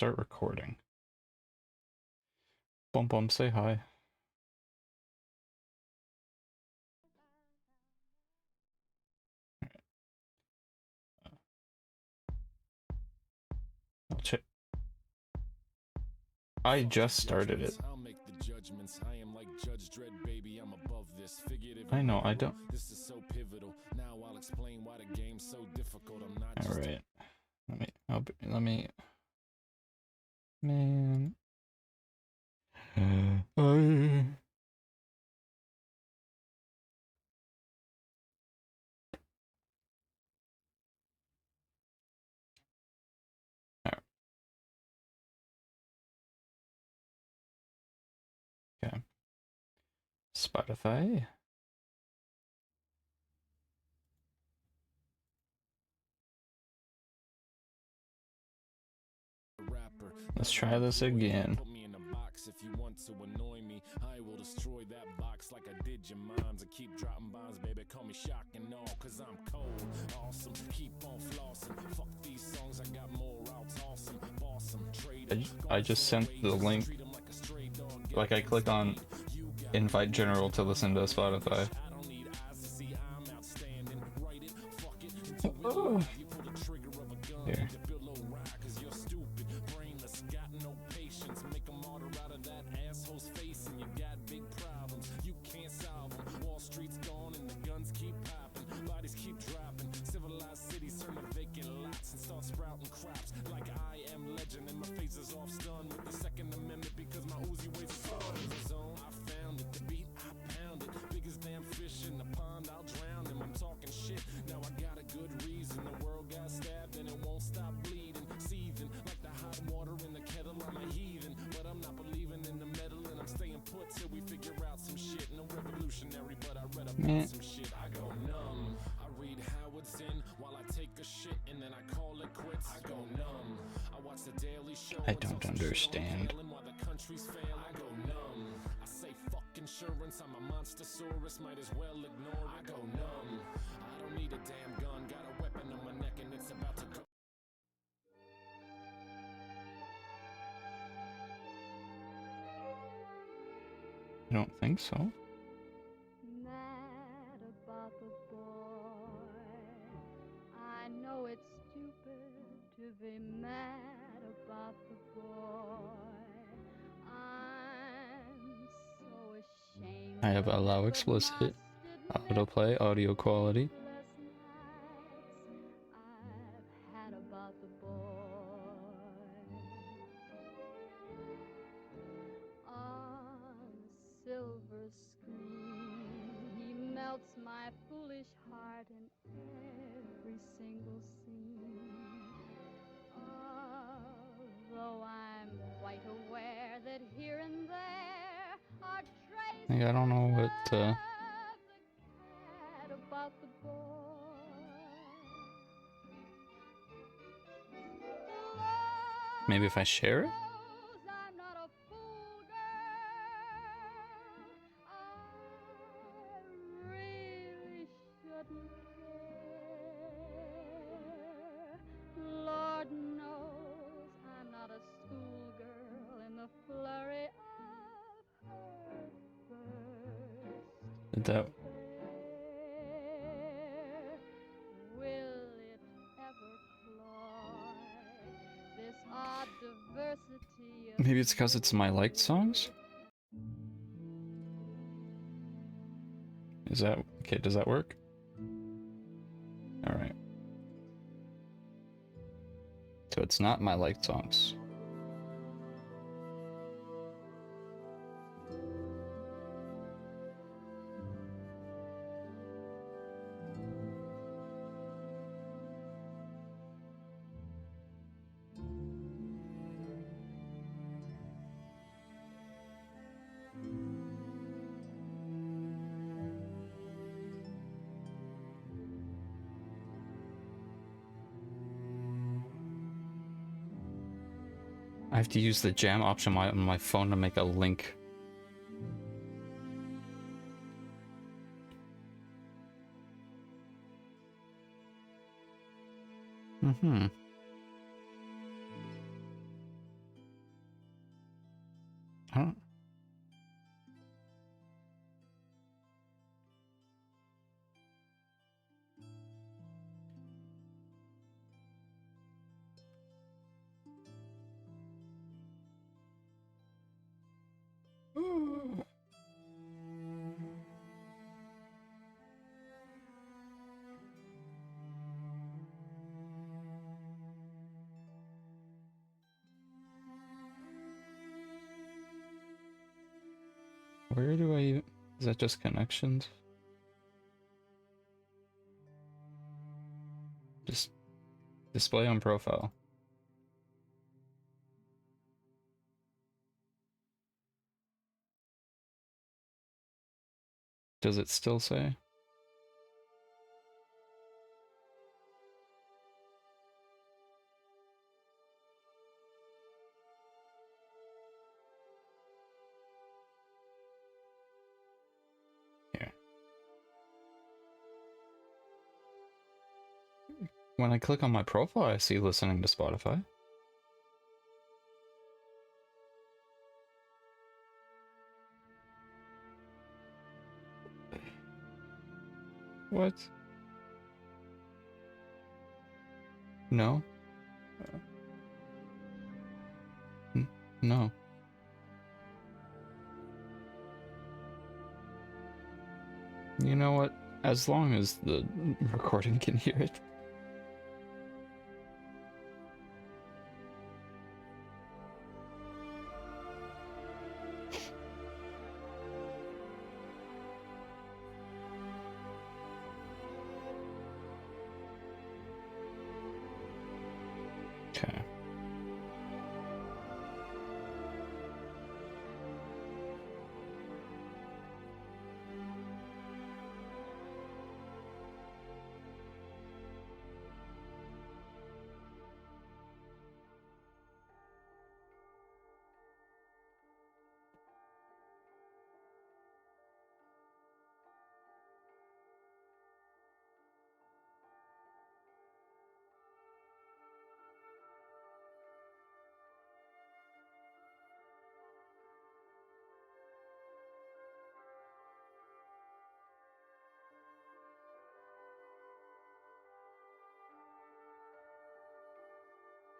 Start recording. Bum bum, say hi. I'll check. I just started it. I know, I don't. This is so pivotal. Now I'll explain why the game's so difficult. I'm not All right. Let me. Man. I. Okay. Spotify. Let's try this again. Put me in a box if you want to annoy me. I will destroy that box like I did your moms and keep dropping bombs, baby. Call me shock and all, cause I'm cold. Awesome, keep on flossing. Fuck these songs, I got more, I'll toss them. Boss them, trade them. I just sent the link. Like I click on invite general to listen to Spotify. Oh. Here. Man. I don't understand. I say fuck insurance, I'm a monstersaurus, might as well ignore it. I go numb. I don't need a damn gun, got a weapon on my neck and it's about to go. I don't think so. Mad about the boy. I know it's stupid to be mad about the boy. I'm so ashamed. I have allow explicit, autoplay, audio quality. I've had about the boy. On silver screen, he melts my foolish heart in every single scene. Although I'm quite aware that here and there are traces Like, I don't know what. of the cat about the boy. Maybe if I share it? I'm not a fool, girl. I really shouldn't care. Lord knows I'm not a schoolgirl in the flurry of her first Did that? Will it ever cloy this odd diversity of Maybe it's because it's my liked songs? Is that okay? Does that work? All right. So it's not my liked songs. I have to use the jam option on my phone to make a link. Where do I even... Is that just connections? Just display on profile. Does it still say? Here. When I click on my profile, I see listening to Spotify. What? No? No. You know what? As long as the recording can hear it. Okay.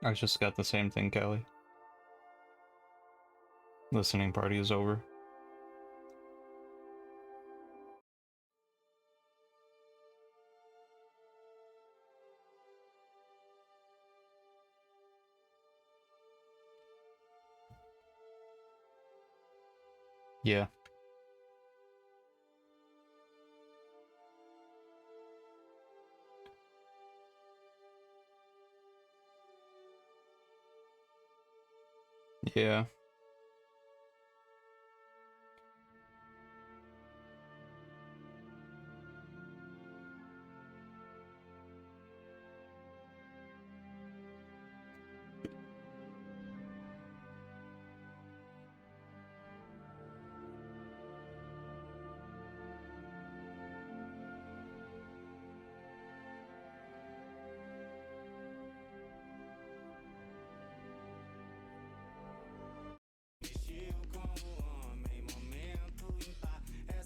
I just got the same thing, Kelly. Listening party is over. Yeah. Yeah.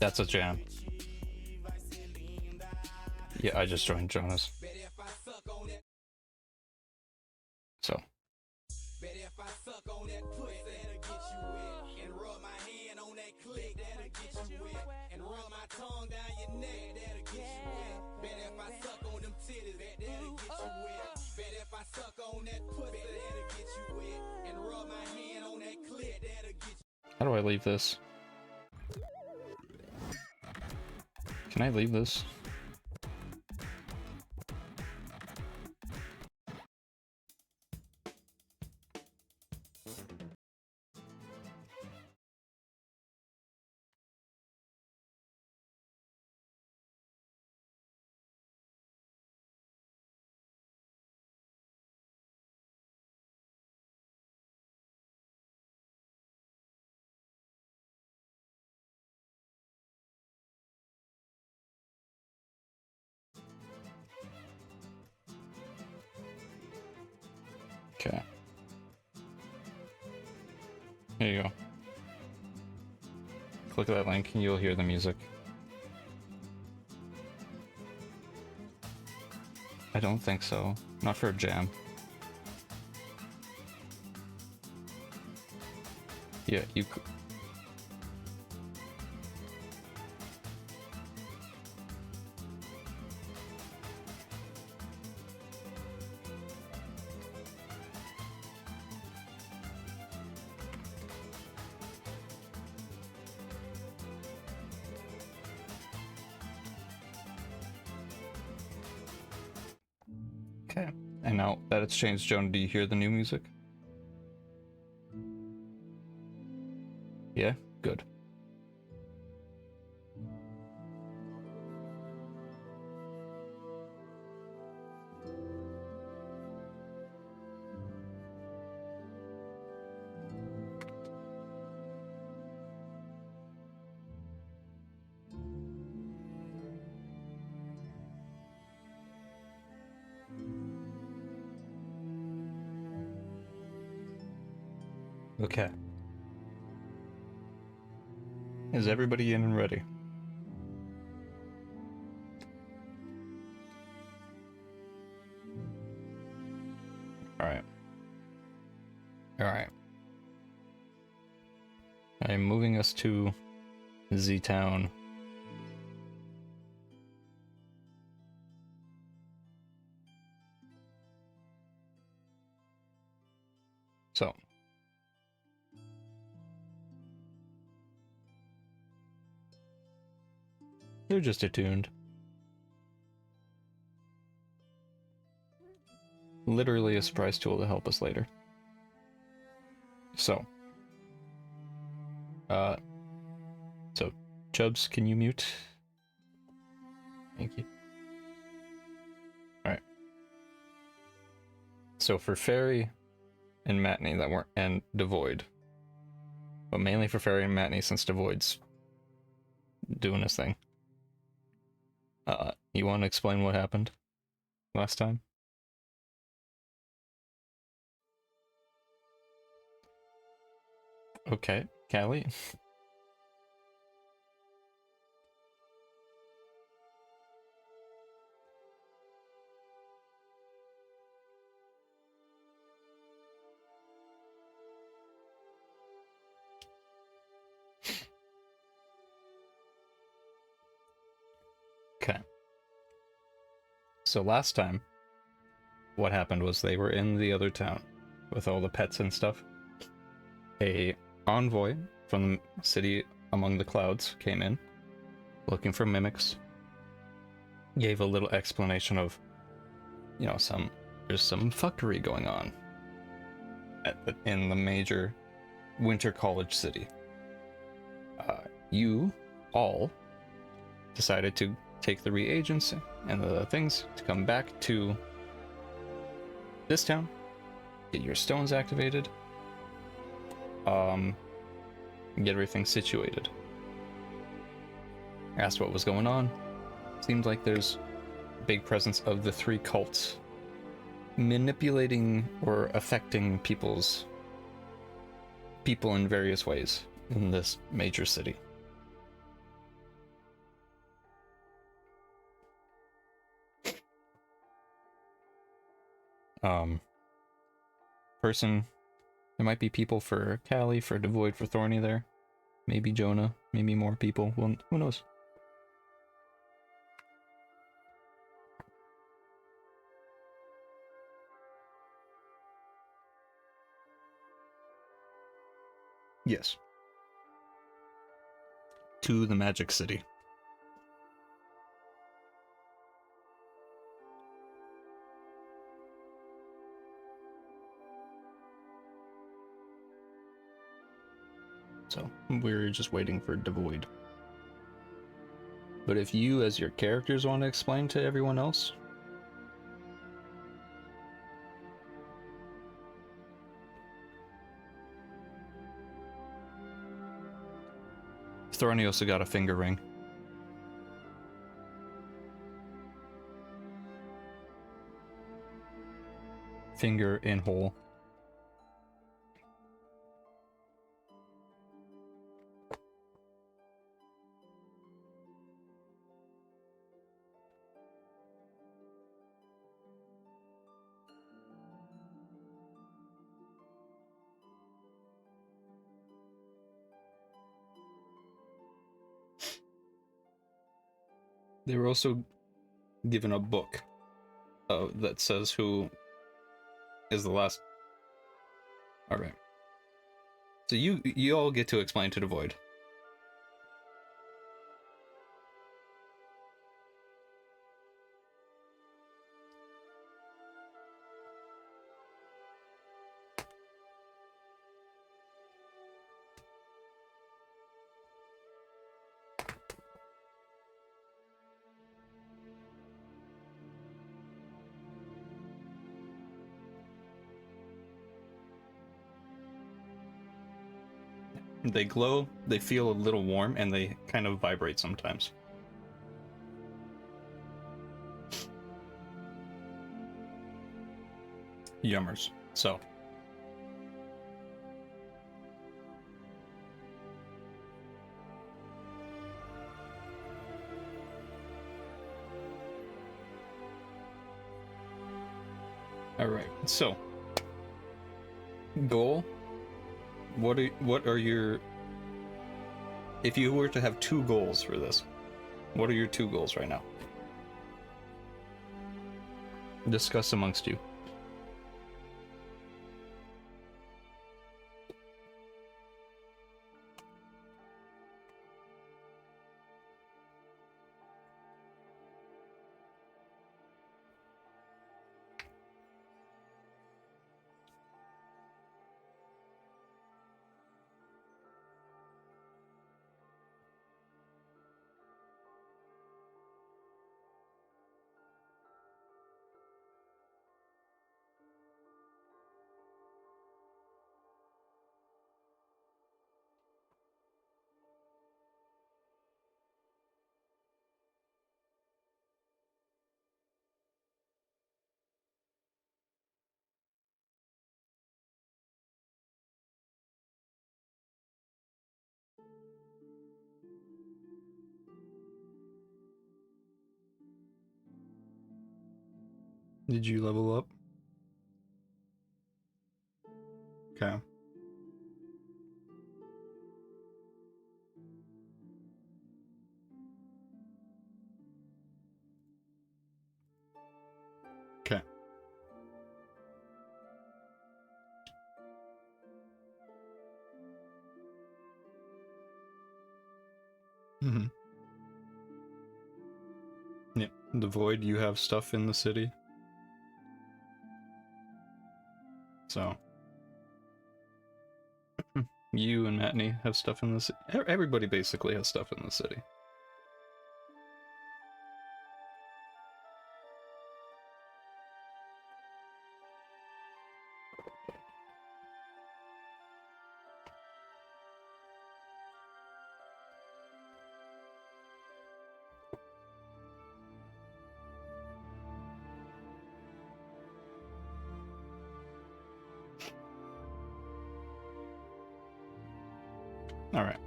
That's a jam. Yeah, I just joined Jonas. So. How do I leave this? Can I leave this? Okay. Here you go. Click that link and you'll hear the music. I don't think so. Not for a jam. Yeah, you could. Okay. And now that it's changed, Jonah, do you hear the new music? Yeah? Good. Okay. Is everybody in and ready? Alright. Alright. I'm moving us to Z-Town. So. They're just attuned. Literally a surprise tool to help us later. So. So, Chubbs, can you mute? Thank you. Alright. So for Fairy and Matney that weren't, and Devoid. But mainly for Fairy and Matney since Devoid's doing his thing. You want to explain what happened last time? Okay, Callie. Okay. So last time, what happened was they were in the other town with all the pets and stuff. A envoy from the city among the clouds came in, looking for mimics. Gave a little explanation of, you know, there's some fuckery going on in the major winter college city. You all decided to take the reagents and the things to come back to this town, get your stones activated, get everything situated. Asked what was going on. Seems like there's a big presence of the three cults manipulating or affecting people in various ways in this major city. There might be people for Callie, for Devoid, for Thorny there. Maybe Jonah, maybe more people. Well, who knows? Yes. To the Magic City. So, we're just waiting for Devoid. But if you, as your characters, want to explain to everyone else... Thorny also got a finger ring. Finger in hole. They were also given a book that says who is the last. All right. So you all get to explain to Devoid. They glow, they feel a little warm, and they kind of vibrate sometimes. Yummers. So. Alright, so. Goal. What are your... If you were to have 2 goals for this, what are your 2 goals right now? Discuss amongst you. Did you level up? Okay. Okay. Mm-hmm. Yeah. The Void, you have stuff in the city. So. You and Matney have stuff in the city. Everybody basically has stuff in the city. Alright.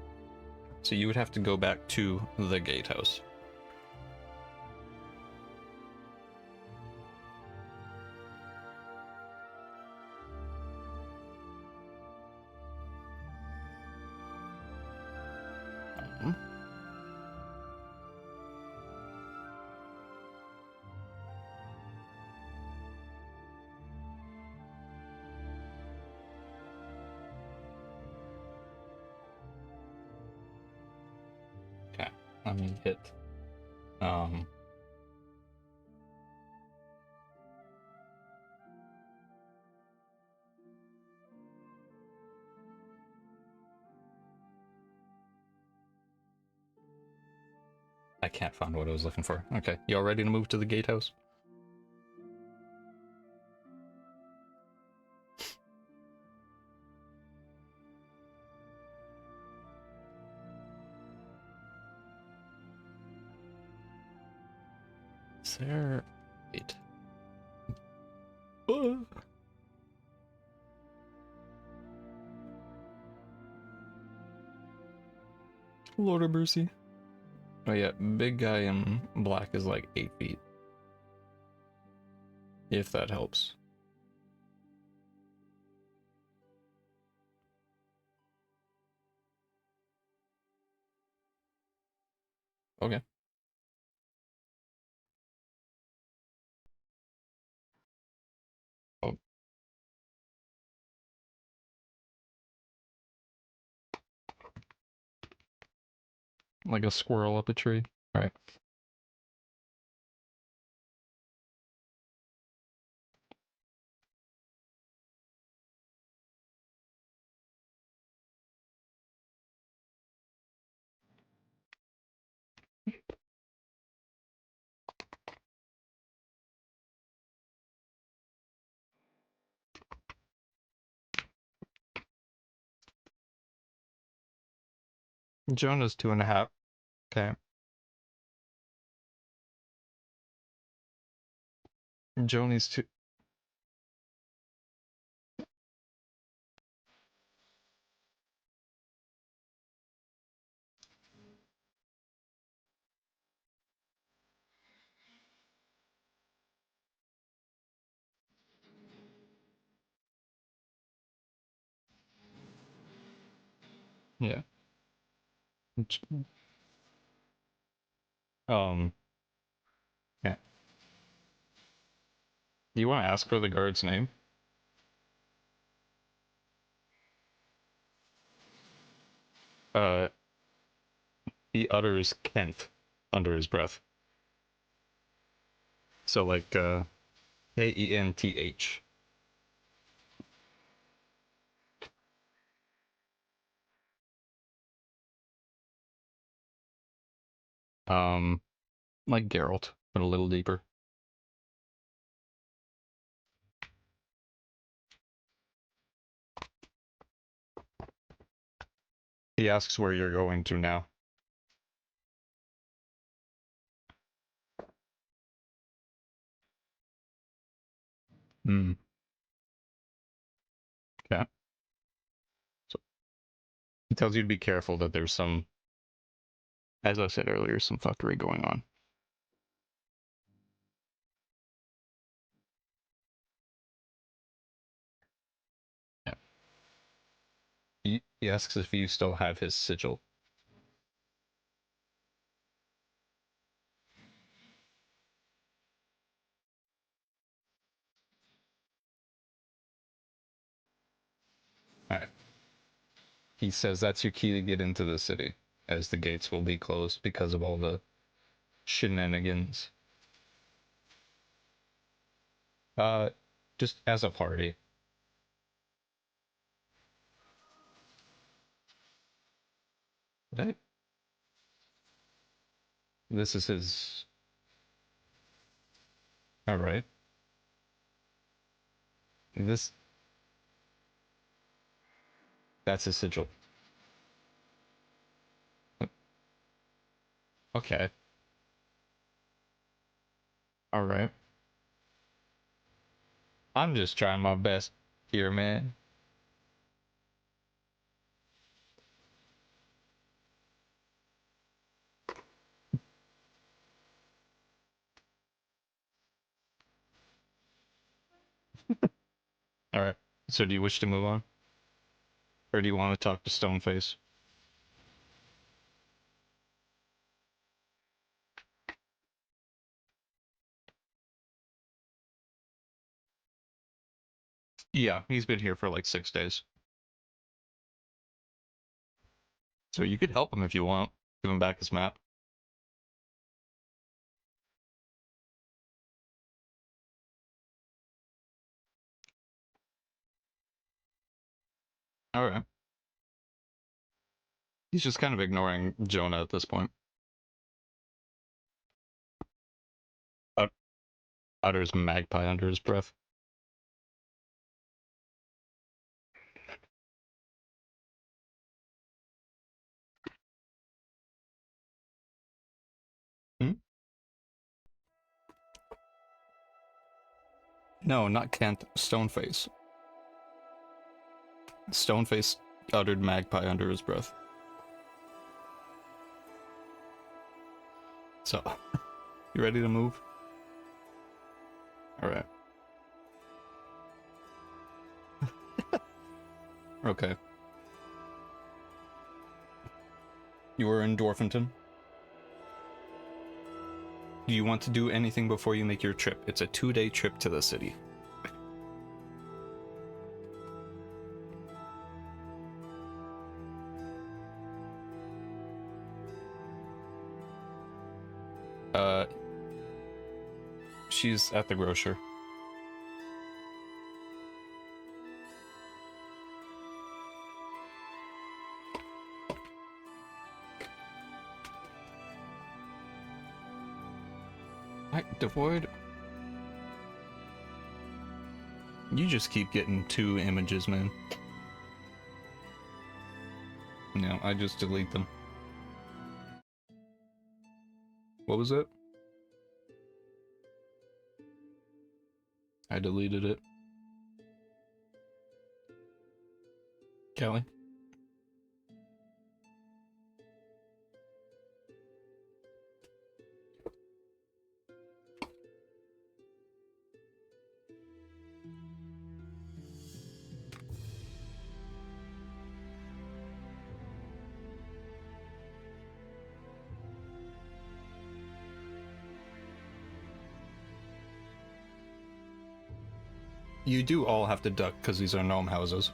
So you would have to go back to the gatehouse. Okay, let me hit I can't find what I was looking for. Okay, y'all ready to move to the gatehouse? Is there... Wait. Lord of mercy. Oh yeah, big guy in black is like 8 feet. If that helps. Okay. Oh. Like a squirrel up a tree. Alright. Jonah's 2.5. Okay. Joni's 2. Yeah. Yeah. Do you want to ask for the guard's name? Uh, he utters Kent under his breath. So like Kenth. Um, like Geralt, but a little deeper. He asks where you're going to now. Hmm. Okay. So he tells you to be careful that there's some, as I said earlier, some fuckery going on. Yeah. He asks if you still have his sigil. All right. He says that's your key to get into the city, as the gates will be closed because of all the shenanigans. Uh, just as a party. Did I- This is his. All right. This. That's his sigil. Okay. All right. I'm just trying my best here, man. All right. So do you wish to move on? Or do you want to talk to Stoneface? Yeah, he's been here for like 6 days. So you could help him if you want. Give him back his map. All right. He's just kind of ignoring Jonah at this point. Ut- Utters magpie under his breath. Hmm? No, not Kent. Stoneface. Stoneface uttered magpie under his breath. So, you ready to move? All right. Okay. You are in Dwarfenton. Do you want to do anything before you make your trip? It's a 2-day trip to the city. Uh, she's at the grocer. Devoid. You just keep getting 2 images, man. No, I just delete them. What was it? I deleted it. Kelly? You do all have to duck because these are gnome houses.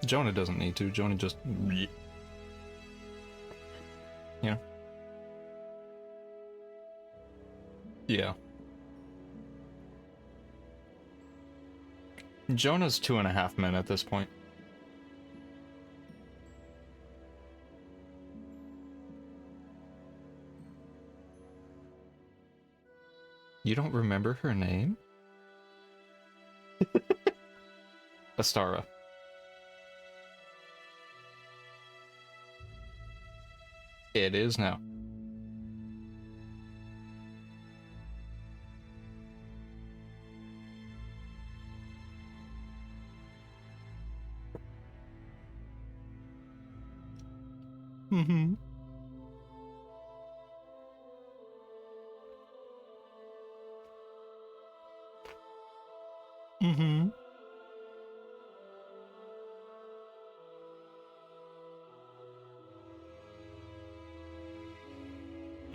Jonah doesn't need to. Jonah just... Yeah. Yeah. Jonah's 2.5 men at this point. You don't remember her name? Astara. It is now. Mm-hmm. Mm-hmm.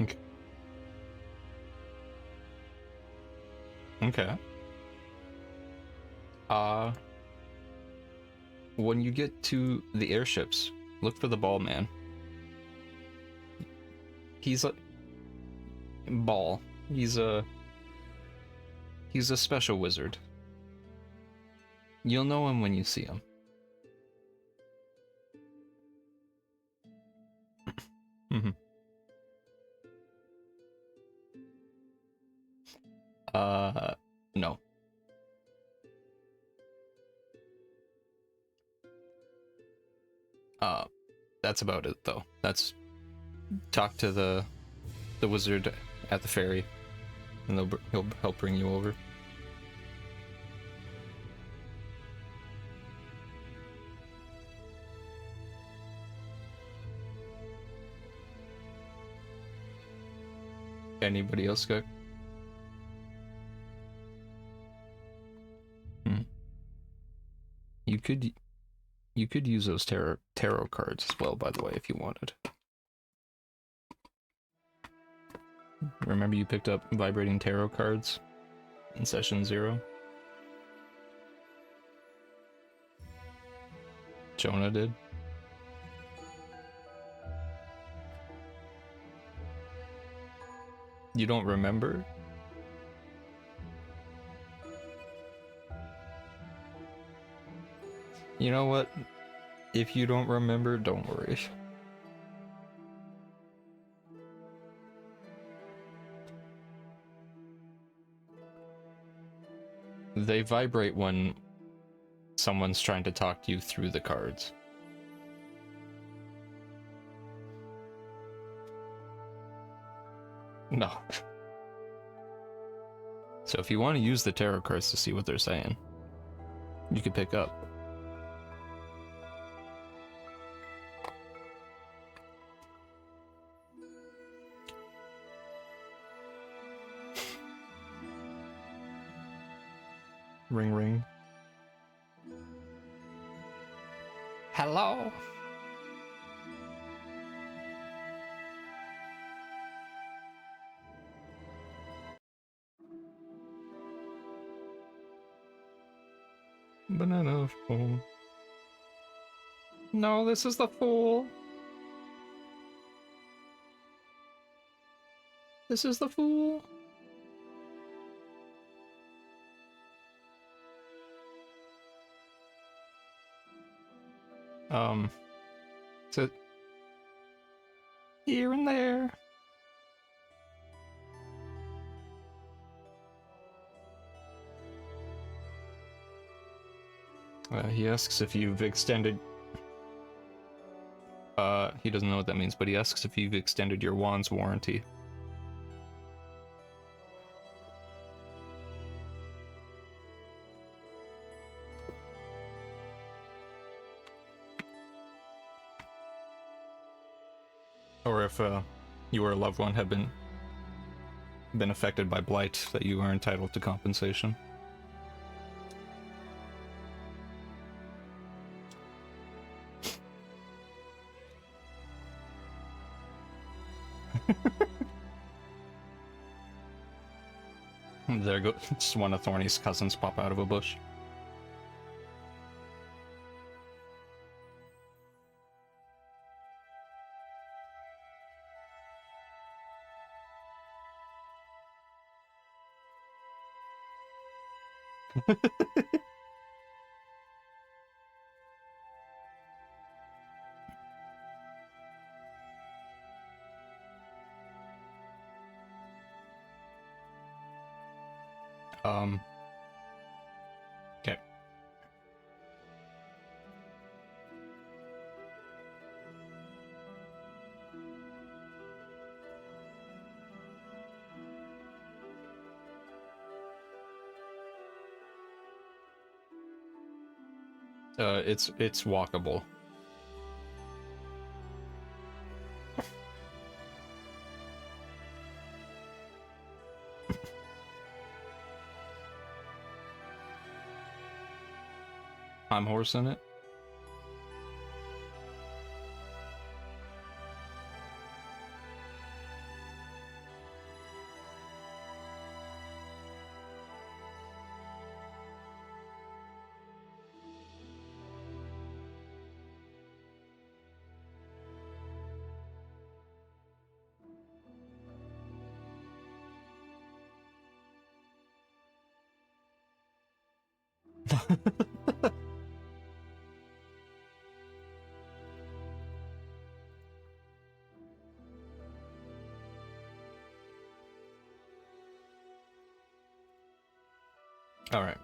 Okay. Okay. When you get to the airships, look for the ball man. He's a ball. He's a special wizard. You'll know him when you see him. Mm-hmm. No. That's about it though. That's talk to the wizard at the ferry, and he'll help bring you over. Anybody else got? You could use those tarot cards as well, by the way, if you wanted. Remember you picked up vibrating tarot cards in session 0? Jonah did. You don't remember? You know what? If you don't remember, don't worry. They vibrate when someone's trying to talk to you through the cards. No. So if you want to use the tarot cards to see what they're saying, you could pick up. Ring ring. Hello? Banana fool. No, this is the fool. This is the fool. So here and there. He asks if you've extended. he doesn't know what that means, but he asks if you've extended your wand's warranty. Or if you or a loved one have been affected by blight, that you are entitled to compensation. There goes just one of Thorny's cousins pop out of a bush. Okay. It's walkable. I'm horsing it. All right.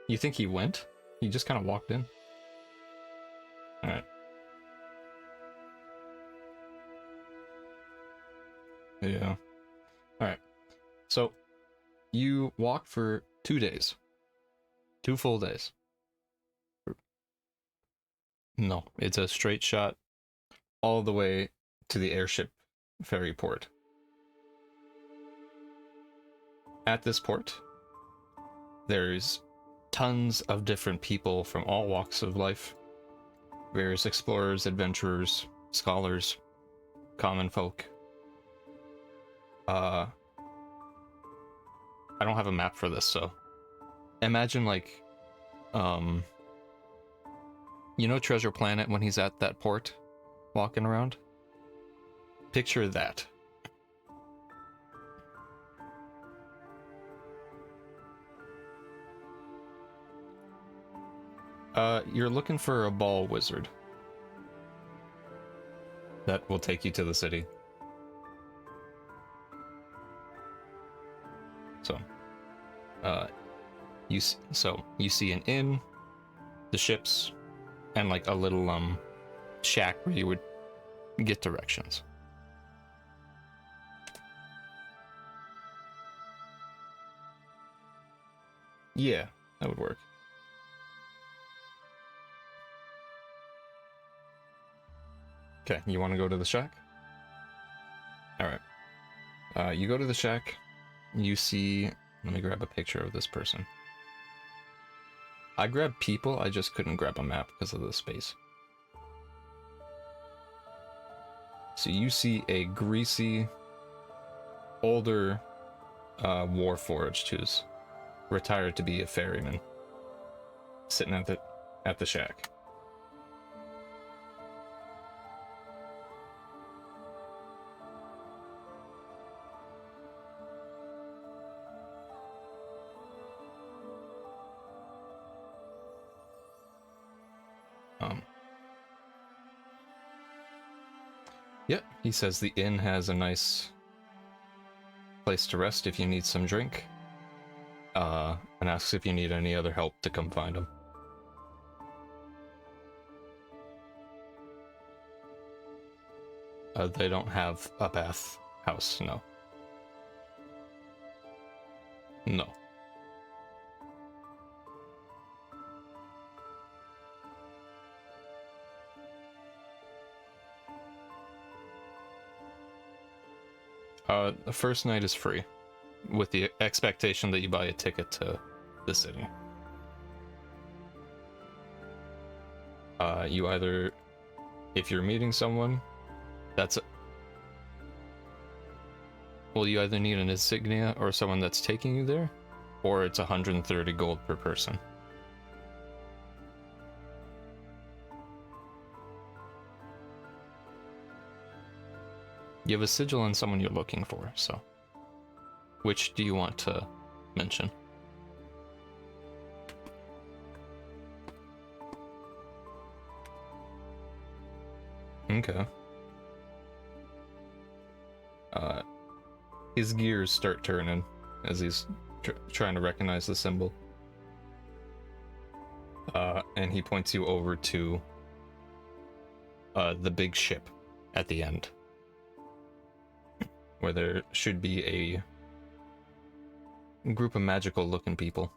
You think he went? He just kind of walked in. All right. Yeah. All right. So you walk for 2 days. 2 full days. No, it's a straight shot all the way to the airship ferry port. At this port, there's tons of different people from all walks of life. Various explorers, adventurers, scholars, common folk. I don't have a map for this, so imagine like you know Treasure Planet when he's at that port walking around? Picture that. You're looking for a ball wizard that will take you to the city. So, you see an inn, the ships, and like a little shack where you would get directions. Yeah, that would work. Okay, you want to go to the shack? Alright. You go to the shack, you see... Let me grab a picture of this person. I grabbed people, I just couldn't grab a map because of the space. So you see a greasy, older Warforged who's retired to be a ferryman, sitting at the shack. Yeah, he says the inn has a nice place to rest if you need some drink. And asks if you need any other help to come find him. They don't have a bath house, no. No. The first night is free, with the expectation that you buy a ticket to the city. You either, if you're meeting someone, well, you either need an insignia or someone that's taking you there, or it's 130 gold per person. You have a sigil on someone you're looking for, so which do you want to mention? Okay. His gears start turning as he's trying to recognize the symbol. And he points you over to the big ship at the end, where there should be a group of magical looking people.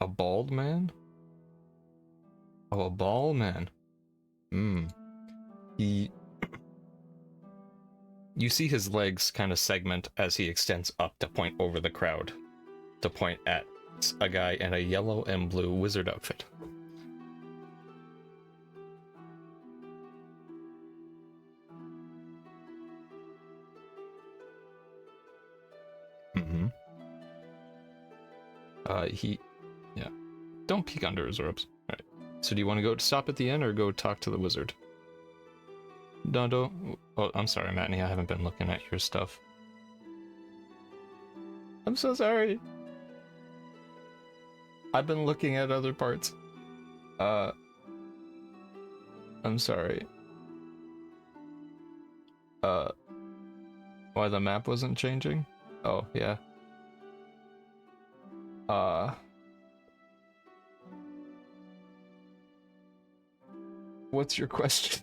A bald man? Oh, a bald man. You see his legs kind of segment as he extends up to point over the crowd, to point at a guy in a yellow and blue wizard outfit. Yeah. Don't peek under his robes. Alright. So do you want to go stop at the inn or go talk to the wizard? Dondo? Oh, I'm sorry, Matney, I haven't been looking at your stuff. I'm so sorry. I've been looking at other parts. I'm sorry. Why the map wasn't changing? Oh, yeah. What's your question?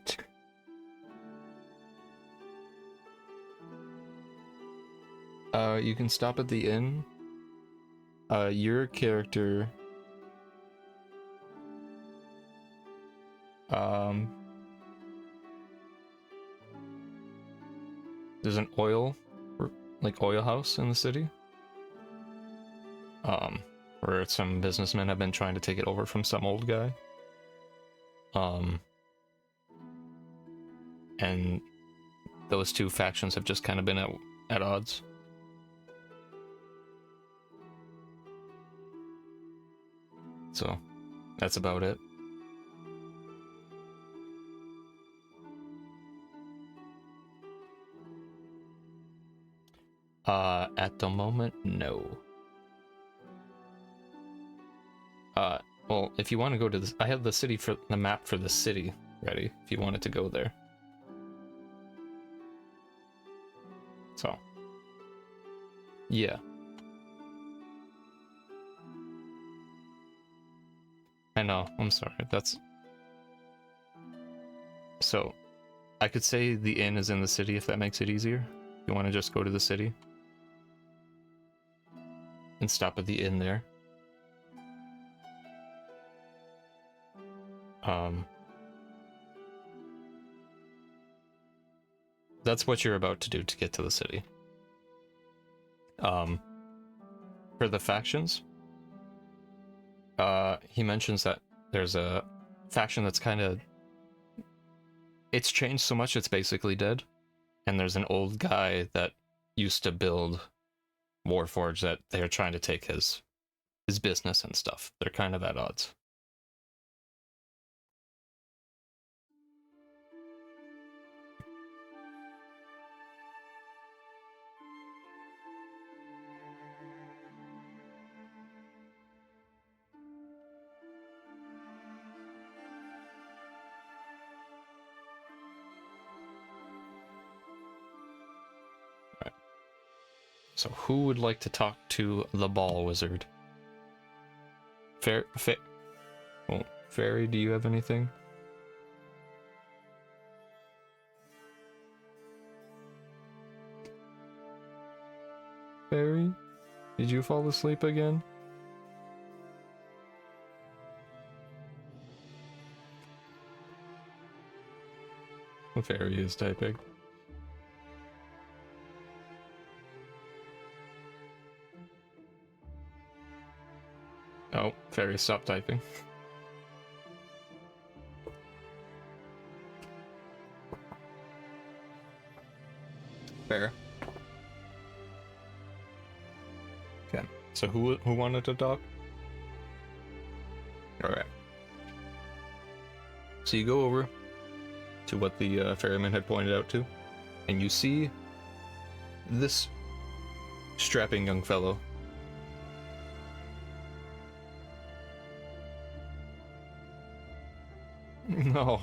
You can stop at the inn. Your character... There's an oil house in the city. Where some businessmen have been trying to take it over from some old guy. And those two factions have just kind of been at odds. So, that's about it. At the moment, no. Well, if you want to go to this, I have the map for the city ready, if you wanted to go there. So, yeah. I know, I'm sorry, so, I could say the inn is in the city if that makes it easier. You want to just go to the city? And stop at the inn there. That's what you're about to do to get to the city. For the factions, he mentions that there's a faction that's kind of it's changed so much it's basically dead. And there's an old guy that used to build Warforged that they're trying to take his business and stuff. They're kind of at odds. So who would like to talk to the ball wizard? Well, Fairy, do you have anything? Fairy? Did you fall asleep again? Fairy is typing. Oh, Fairy stopped typing. Fair. Okay, so who wanted to talk? Alright. So you go over to what the ferryman had pointed out to, and you see this strapping young fellow. No.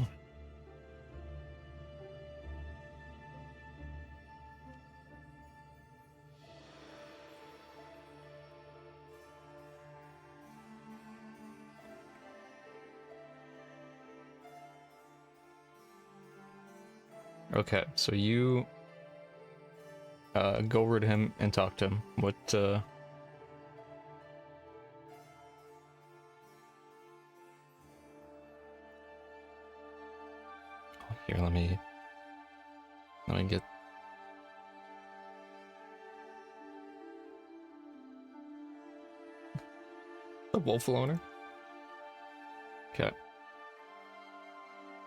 Okay, so you go over to him and talk to him. What here, let me get the wolf loner. Okay.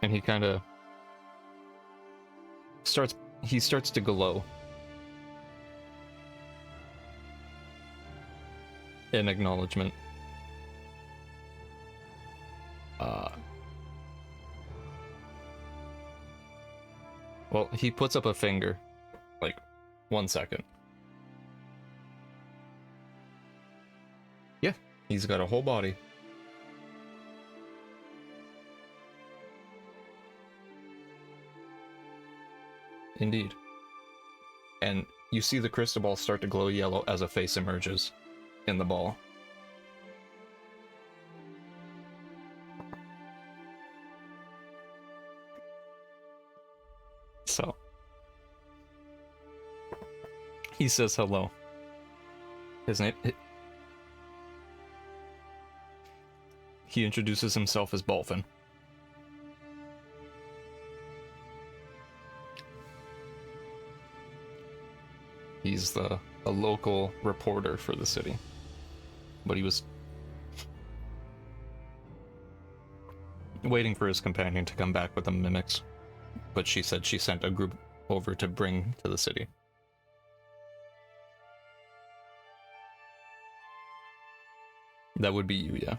And he kind of starts to glow in acknowledgement. Well, he puts up a finger, like 1 second. Yeah, he's got a whole body. Indeed. And you see the crystal ball start to glow yellow as a face emerges in the ball. So he says hello. His name. He introduces himself as Balfin. He's a local reporter for the city. But he was waiting for his companion to come back with the mimics. But she said she sent a group over to bring to the city. That would be you, yeah.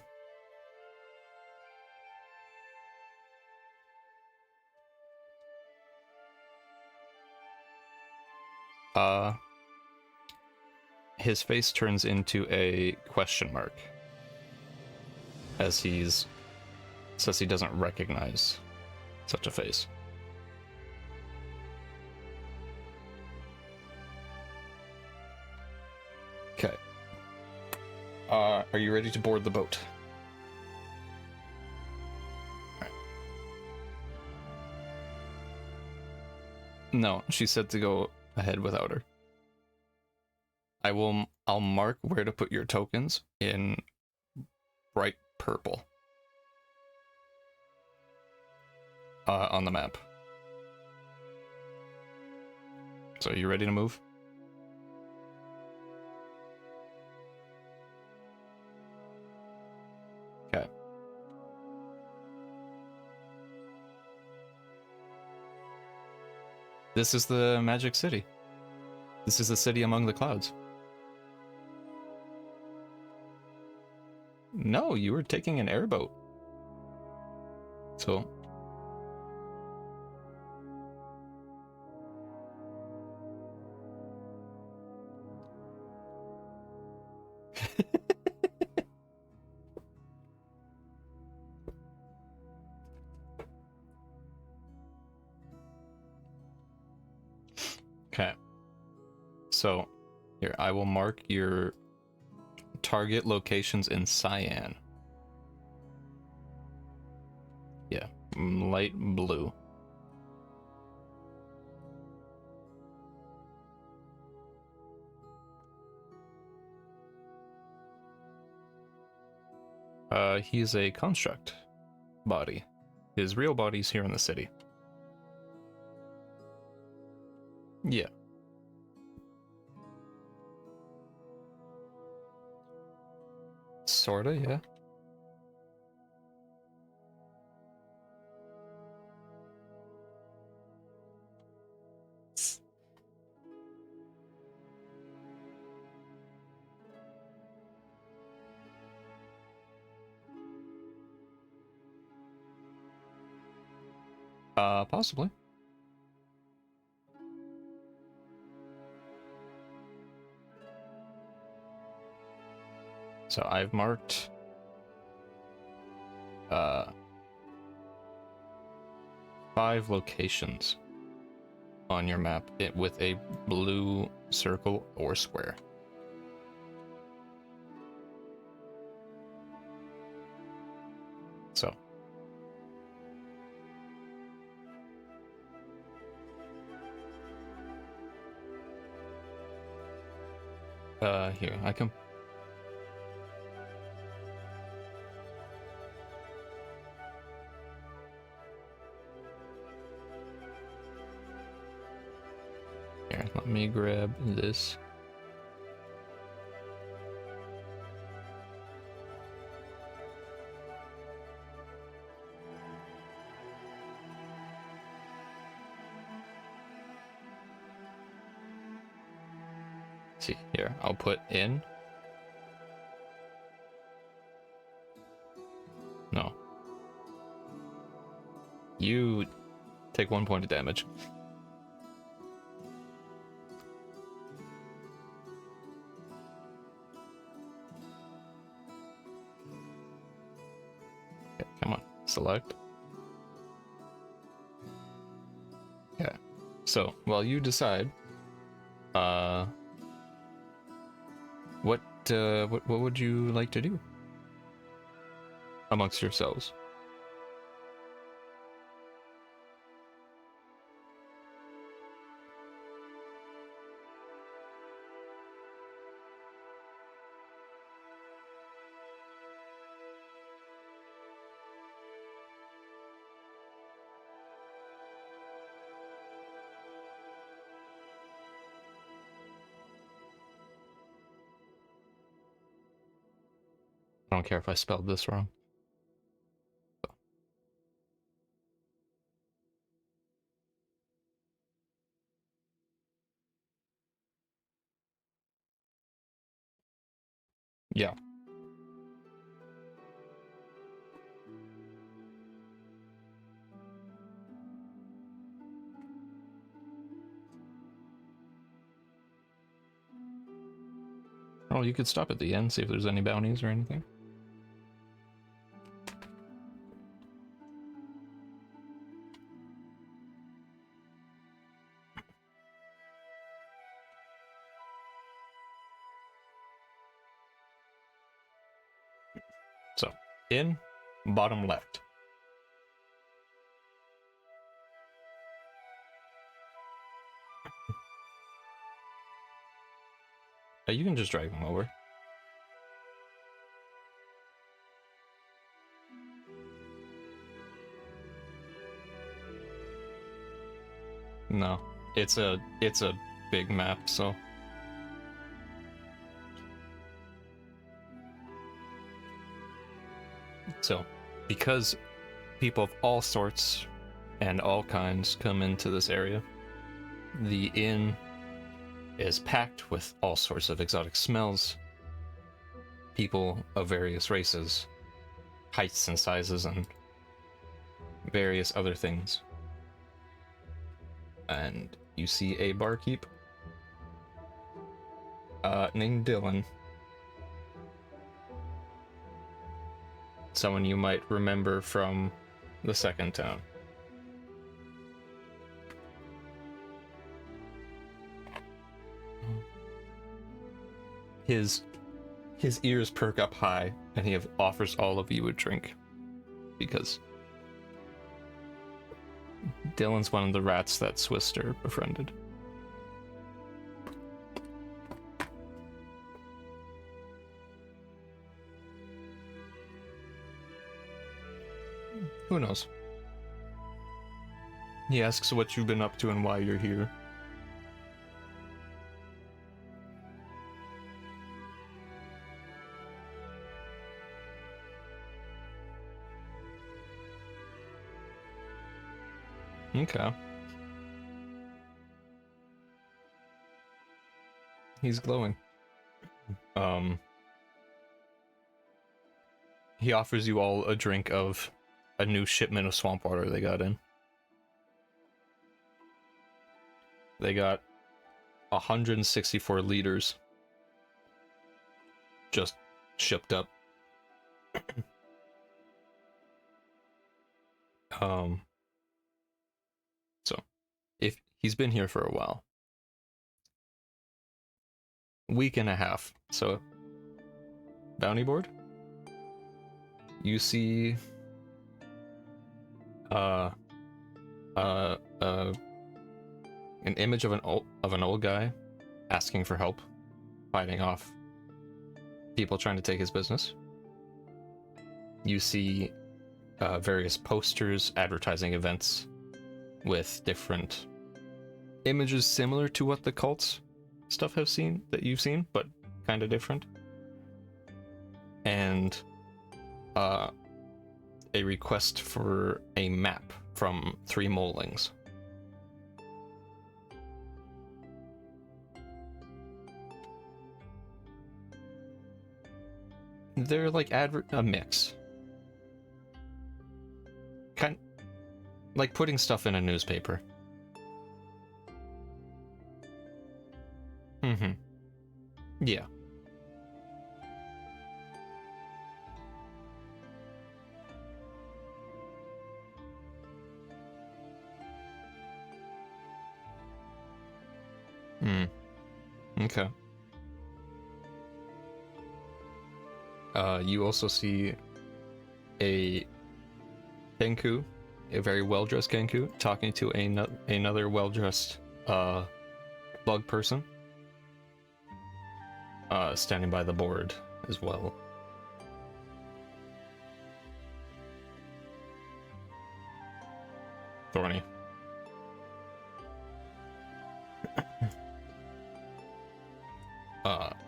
His face turns into a question mark as says he doesn't recognize such a face. Okay. Are you ready to board the boat? Alright. No, she said to go ahead without her. I'll mark where to put your tokens in bright purple on the map. So, you ready to move? Okay. This is the Magic City. This is the city among the clouds. No, you were taking an airboat. So... Okay. So, here, I will mark your target locations in cyan. Yeah, light blue. He's a construct body. His real body's here in the city. Yeah. Sorta, yeah. Possibly. So I've marked 5 locations on your map with a blue circle or square. So here I can here, let me grab this. See here, I'll put in. No. You take 1 point of damage. Okay, come on, select. Okay, so while you decide, what would you like to do amongst yourselves? I don't care if I spelled this wrong. Yeah. Oh, you could stop at the end, see if there's any bounties or anything. So, in, bottom left. You can just drag them over. No, it's a big map, so. So, because people of all sorts and all kinds come into this area, The inn is packed with all sorts of exotic smells, people of various races, heights and sizes, and various other things. And you see a barkeep named Dylan. Someone you might remember from the second town. His ears perk up high, and he offers all of you a drink. Because Dylan's one of the rats that Swister befriended. Who knows? He asks what you've been up to and why you're here. Okay. He's glowing. He offers you all a drink of a new shipment of swamp water they got in. They got 164 liters just shipped up. So if he's been here for a while, week and a half. So bounty board, you see an image of an old guy asking for help, fighting off people trying to take his business. You see various posters advertising events with different images similar to what the cults stuff that you've seen, but kind of different. And a request for a map from 3 Molings. They're like a mix. Kind like putting stuff in a newspaper. Mm-hmm. Yeah. Okay. You also see a Kenku, a very well-dressed Kenku, talking to another well-dressed bug person, standing by the board as well. Thorny.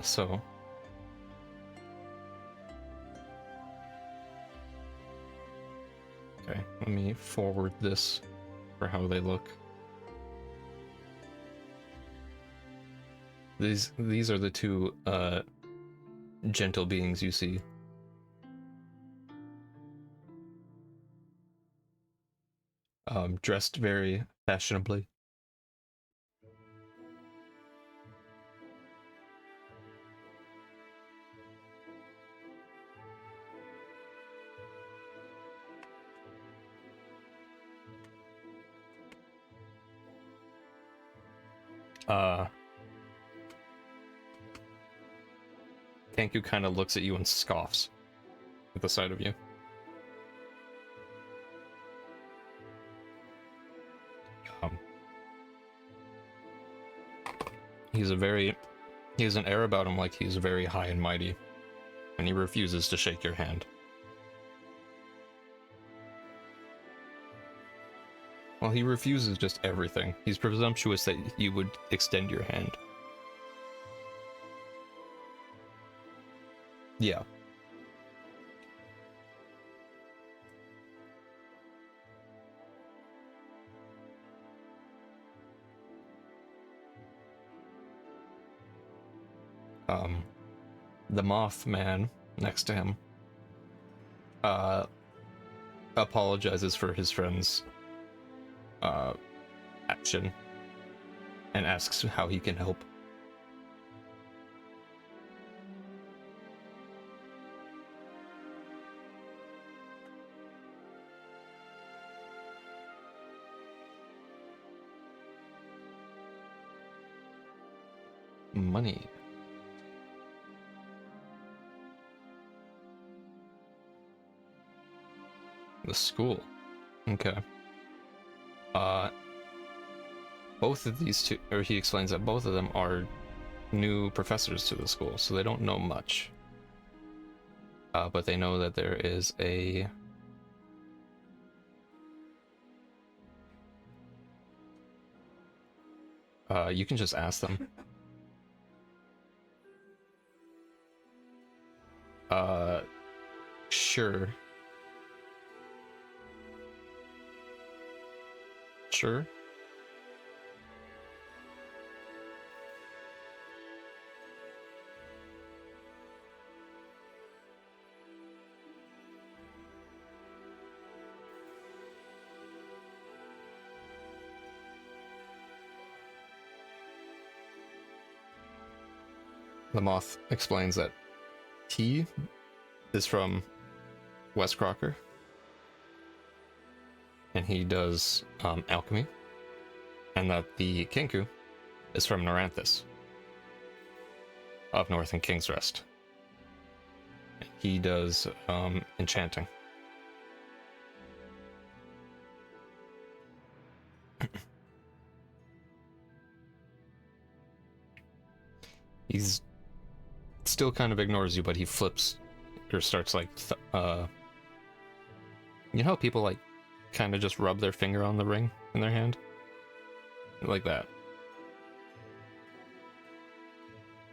So okay, let me forward this for how they look. These are the 2 gentle beings you see. Dressed very fashionably. Kenku kind of looks at you and scoffs at the sight of you. He has an air about him like he's very high and mighty, and he refuses to shake your hand. Well, he refuses just everything. He's presumptuous that you would extend your hand. Yeah. The Mothman next to him apologizes for his friend's action and asks how he can help. Money. The school. Okay. Both of these two, or he explains that both of them are new professors to the school, so they don't know much. But they know that there is a you can just ask them. Sure. Sure. The Moth explains that he is from Wes Crocker, and he does alchemy, and that the Kinku is from Naranthus, up north in King's Rest. He does enchanting. He's still kind of ignores you, but he flips or starts like you know how people like kind of just rub their finger on the ring in their hand like that.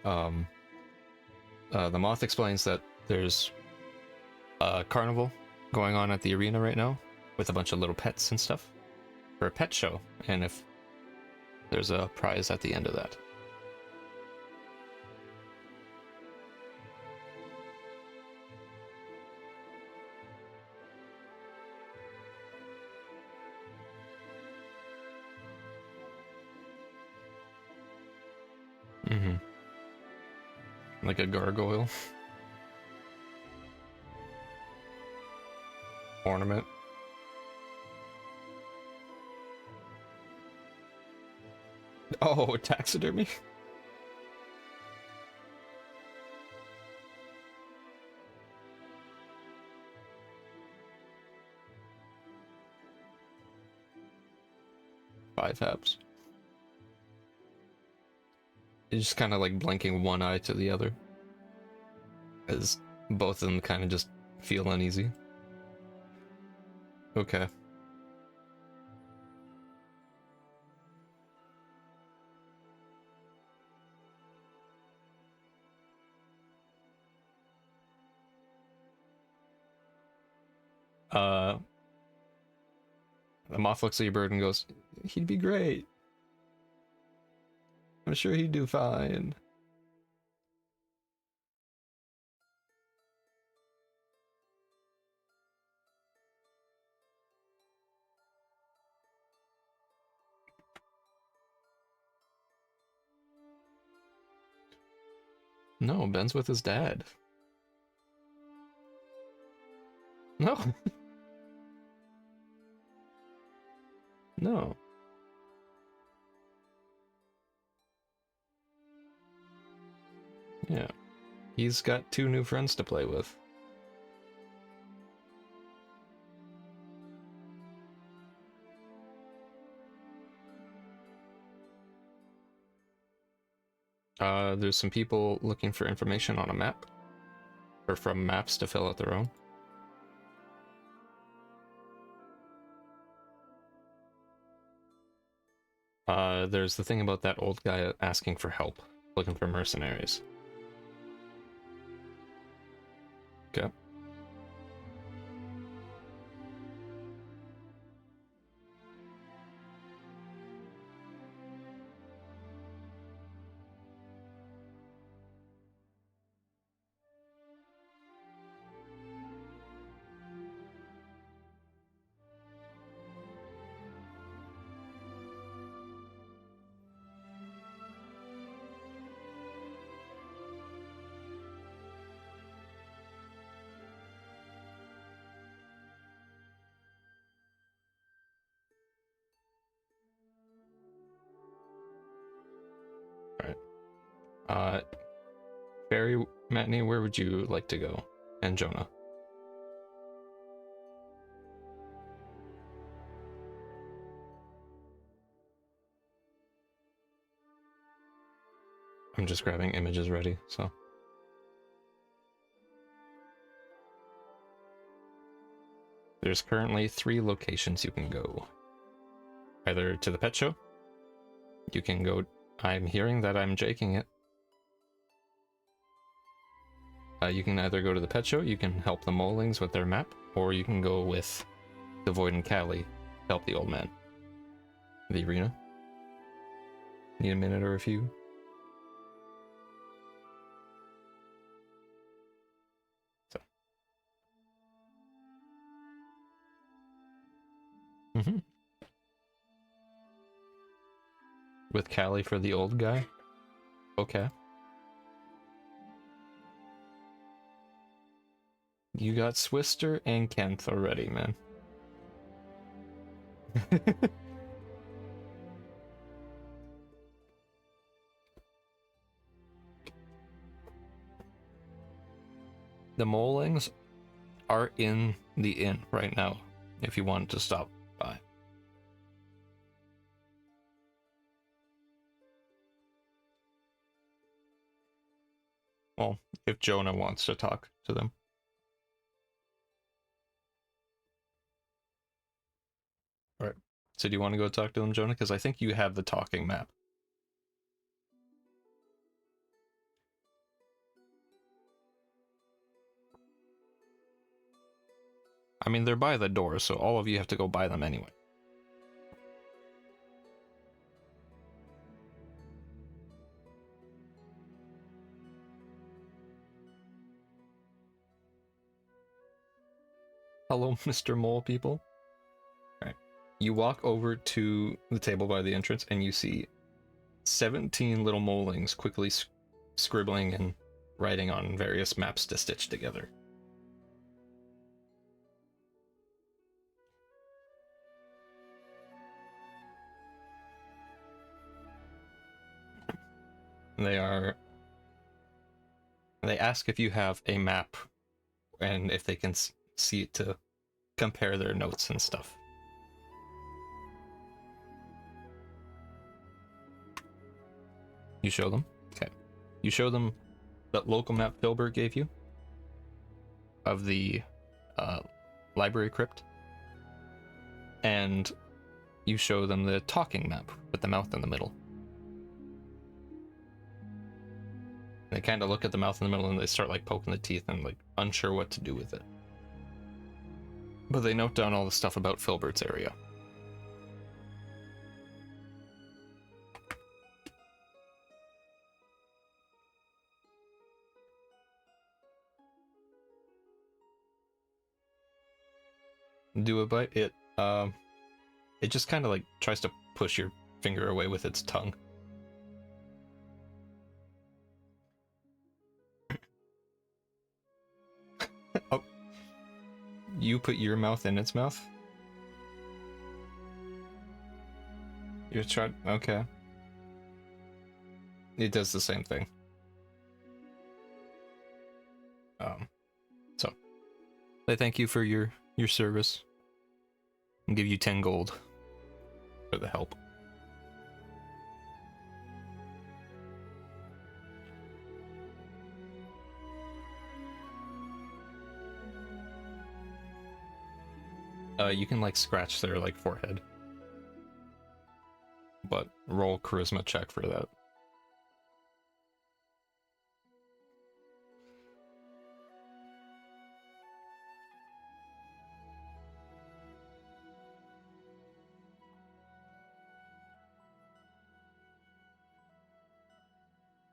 The Moth explains that there's a carnival going on at the arena right now with a bunch of little pets and stuff for a pet show, and if there's a prize at the end of that. Like a gargoyle. Ornament. Oh, taxidermy? Five habs. He's just kind of like blinking one eye to the other, as both of them kind of just feel uneasy. Okay. The Moth looks at your bird and goes, "He'd be great. I'm sure he'd do fine." No, Ben's with his dad. No. No. Yeah. He's got two new friends to play with. There's some people looking for information on a map, or from maps to fill out their own. There's the thing about that old guy asking for help, looking for mercenaries. Okay. Uh, Barry, Matinee, where would you like to go? And Jonah. I'm just grabbing images ready, so. There's currently 3 locations you can go. Either to the pet show, you can go. I'm hearing that I'm jaking it. You can either go to the pet show, you can help the Molings with their map, or you can go with the Void and Callie, help the old man. The arena. Need a minute or a few? So. With Callie for the old guy? Okay. You got Swister and Kent already, man. The Molings are in the inn right now, if you wanted to stop by. Well, if Jonah wants to talk to them. Alright. So do you want to go talk to them, Jonah? Because I think you have the talking map. I mean, they're by the door, so all of you have to go by them anyway. Hello, Mr. Mole people. Alright. You walk over to the table by the entrance and you see 17 little molings quickly scribbling and writing on various maps to stitch together. They ask if you have a map and if they can see it to compare their notes and stuff. You show them? Okay. You show them that local map Filbert gave you of the library crypt, and you show them the talking map with the mouth in the middle. They kind of look at the mouth in the middle and they start like poking the teeth and like unsure what to do with it. But they note down all the stuff about Filbert's area. Do a bite. It just kind of like tries to push your finger away with its tongue. Oh, you put your mouth in its mouth? You're trying. Okay. It does the same thing. So I thank you for your service. I'll give you 10 gold for the help. You can like scratch their like forehead, but roll charisma check for that.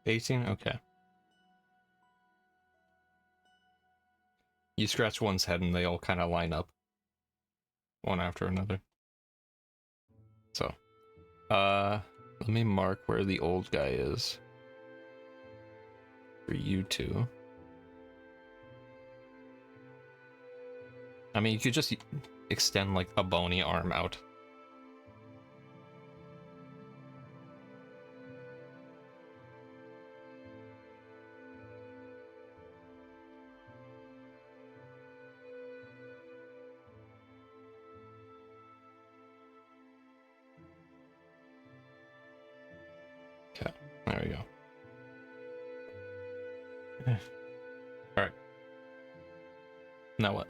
$18? Okay. You scratch one's head and they all kind of line up. One after another. So, let me mark where the old guy is. For you two. I mean, you could just extend like a bony arm out. There we go. Alright. Now what?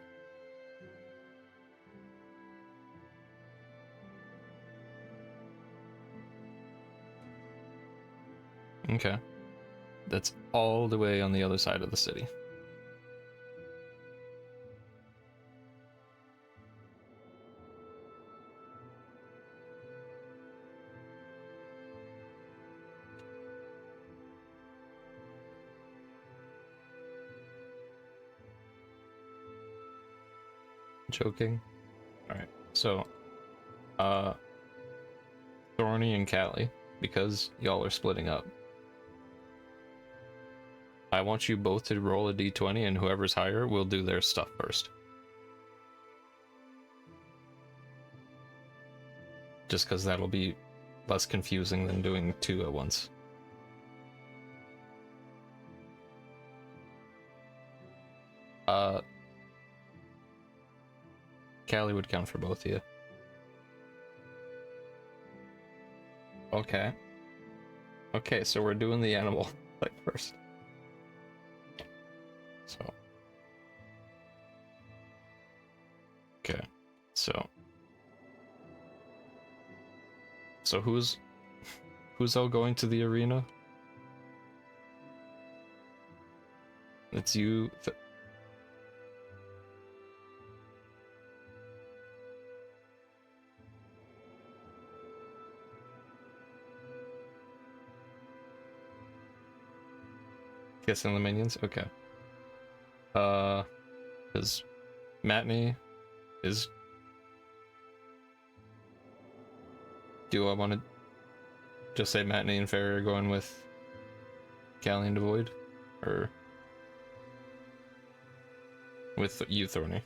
Okay. That's all the way on the other side of the city. Joking. Alright, so Thorny and Callie, because y'all are splitting up, I want you both to roll a d20, and whoever's higher will do their stuff first. Just because that'll be less confusing than doing two at once. Callie would count for both of you. Okay. Okay, so we're doing the animal like first. So. Okay, so. So who's all going to the arena? It's you. Kissing the minions? Okay. Because Matinee is... Do I want to just say Matinee and Fairy are going with Callie and Devoid? Or... with you, Thorny?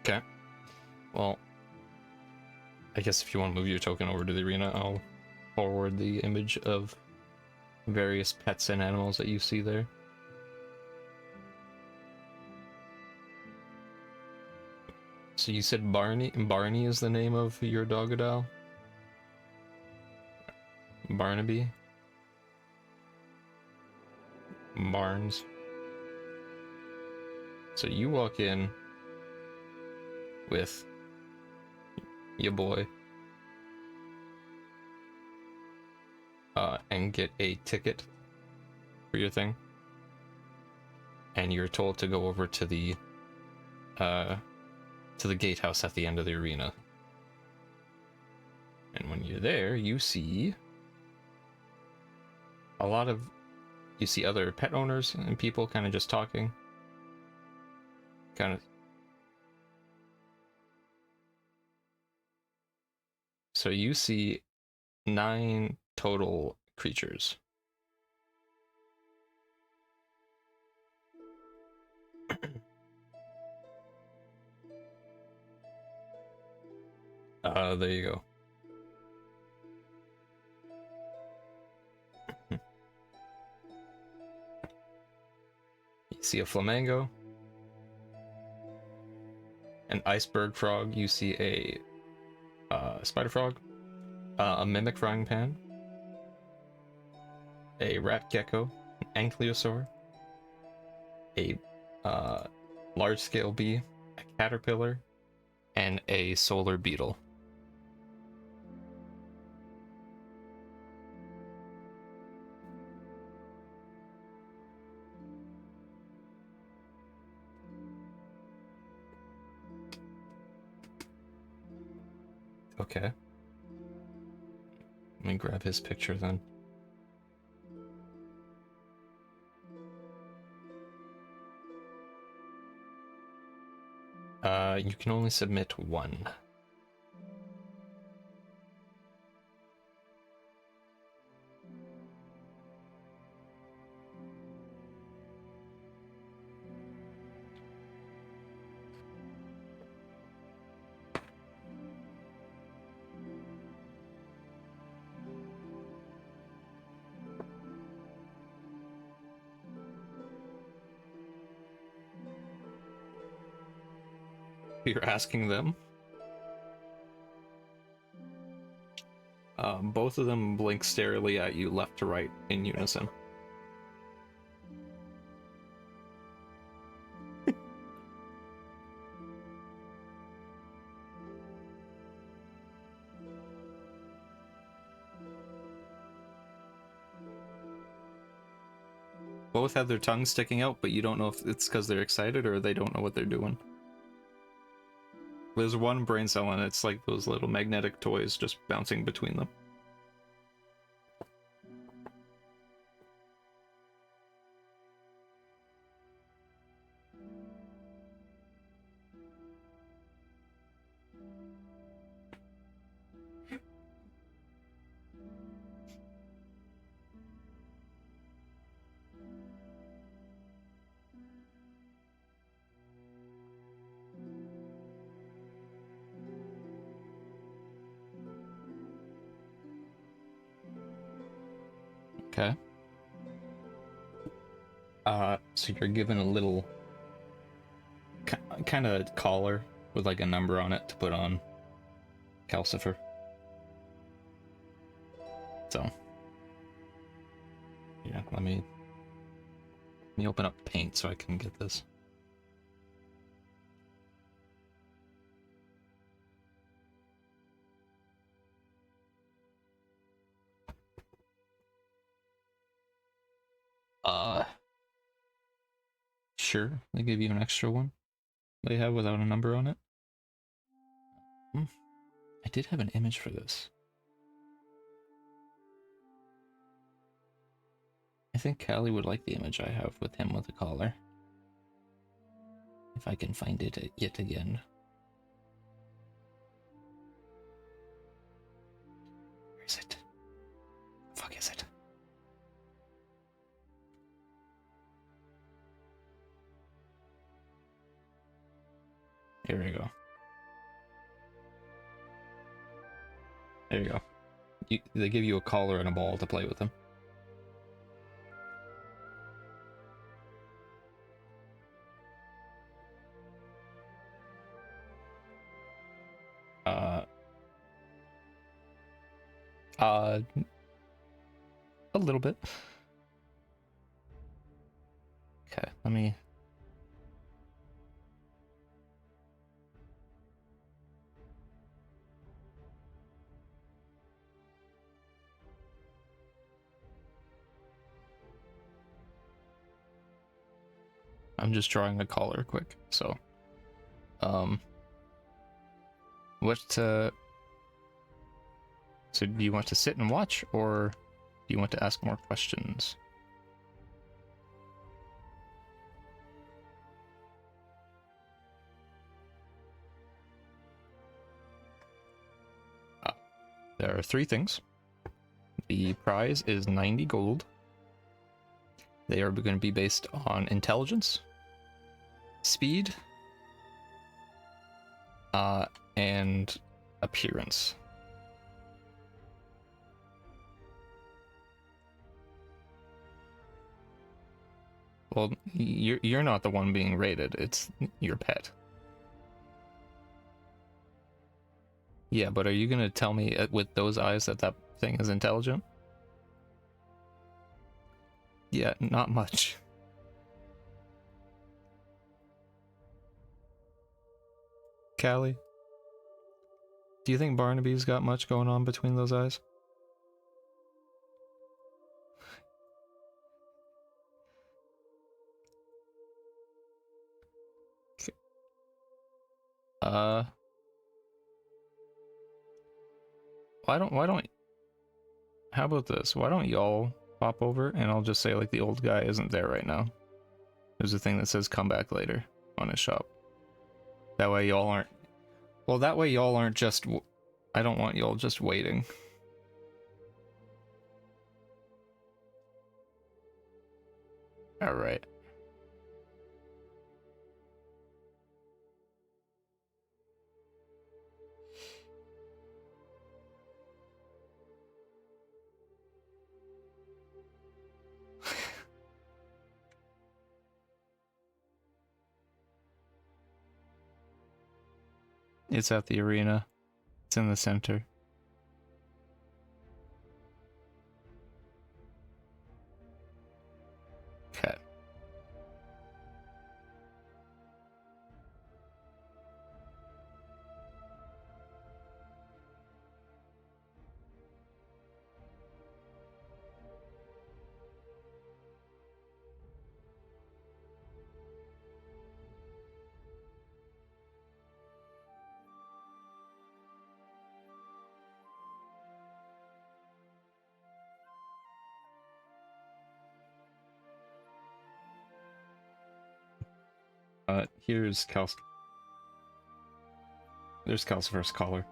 Okay. Well, I guess if you want to move your token over to the arena, I'll forward the image of various pets and animals that you see there. So you said Barney? Barney is the name of your Doggodile? Barnaby? Barnes? So you walk in with your boy and get a ticket for your thing, and you're told to go over to the gatehouse at the end of the arena. And when you're there, you see other pet owners and people kind of just talking, kind of. So you see 9 total creatures. There you go. You see a flamingo, an iceberg frog, you see a spider frog, a mimic frying pan, a rat gecko, an ankylosaur, a large scale bee, a caterpillar, and a solar beetle. Okay. Let me grab his picture then. You can only submit one. You're asking them? Both of them blink starily at you left to right in unison. Both have their tongues sticking out, but you don't know if it's because they're excited or they don't know what they're doing. There's one brain cell and it's like those little magnetic toys just bouncing between them. Okay. So you're given a little kind of collar with like a number on it to put on Calcifer. So yeah, let me open up Paint so I can get this. Sure, they give you an extra one they have without a number on it. I did have an image for this. I think Callie would like the image I have with him with the collar. If I can find it yet again. Where is it? Fuck is it? Here we go. There you go. They give you a collar and a ball to play with them. A little bit. Okay, let me... I'm just drawing a collar quick, so... So do you want to sit and watch, or do you want to ask more questions? There are 3 things. The prize is 90 gold. They are going to be based on intelligence, speed, and appearance. Well, you're not the one being rated, it's your pet. Yeah, but are you gonna tell me with those eyes that that thing is intelligent? Yeah, not much. Callie, do you think Barnaby's got much going on between those eyes? How about this? Why don't y'all pop over and I'll just say like the old guy isn't there right now. There's a thing that says come back later on his shop. That way y'all aren't... Well, that way y'all aren't just... I don't want y'all just waiting. Alright. It's at the arena. It's in the center. Okay. Here's There's Calcifer's collar.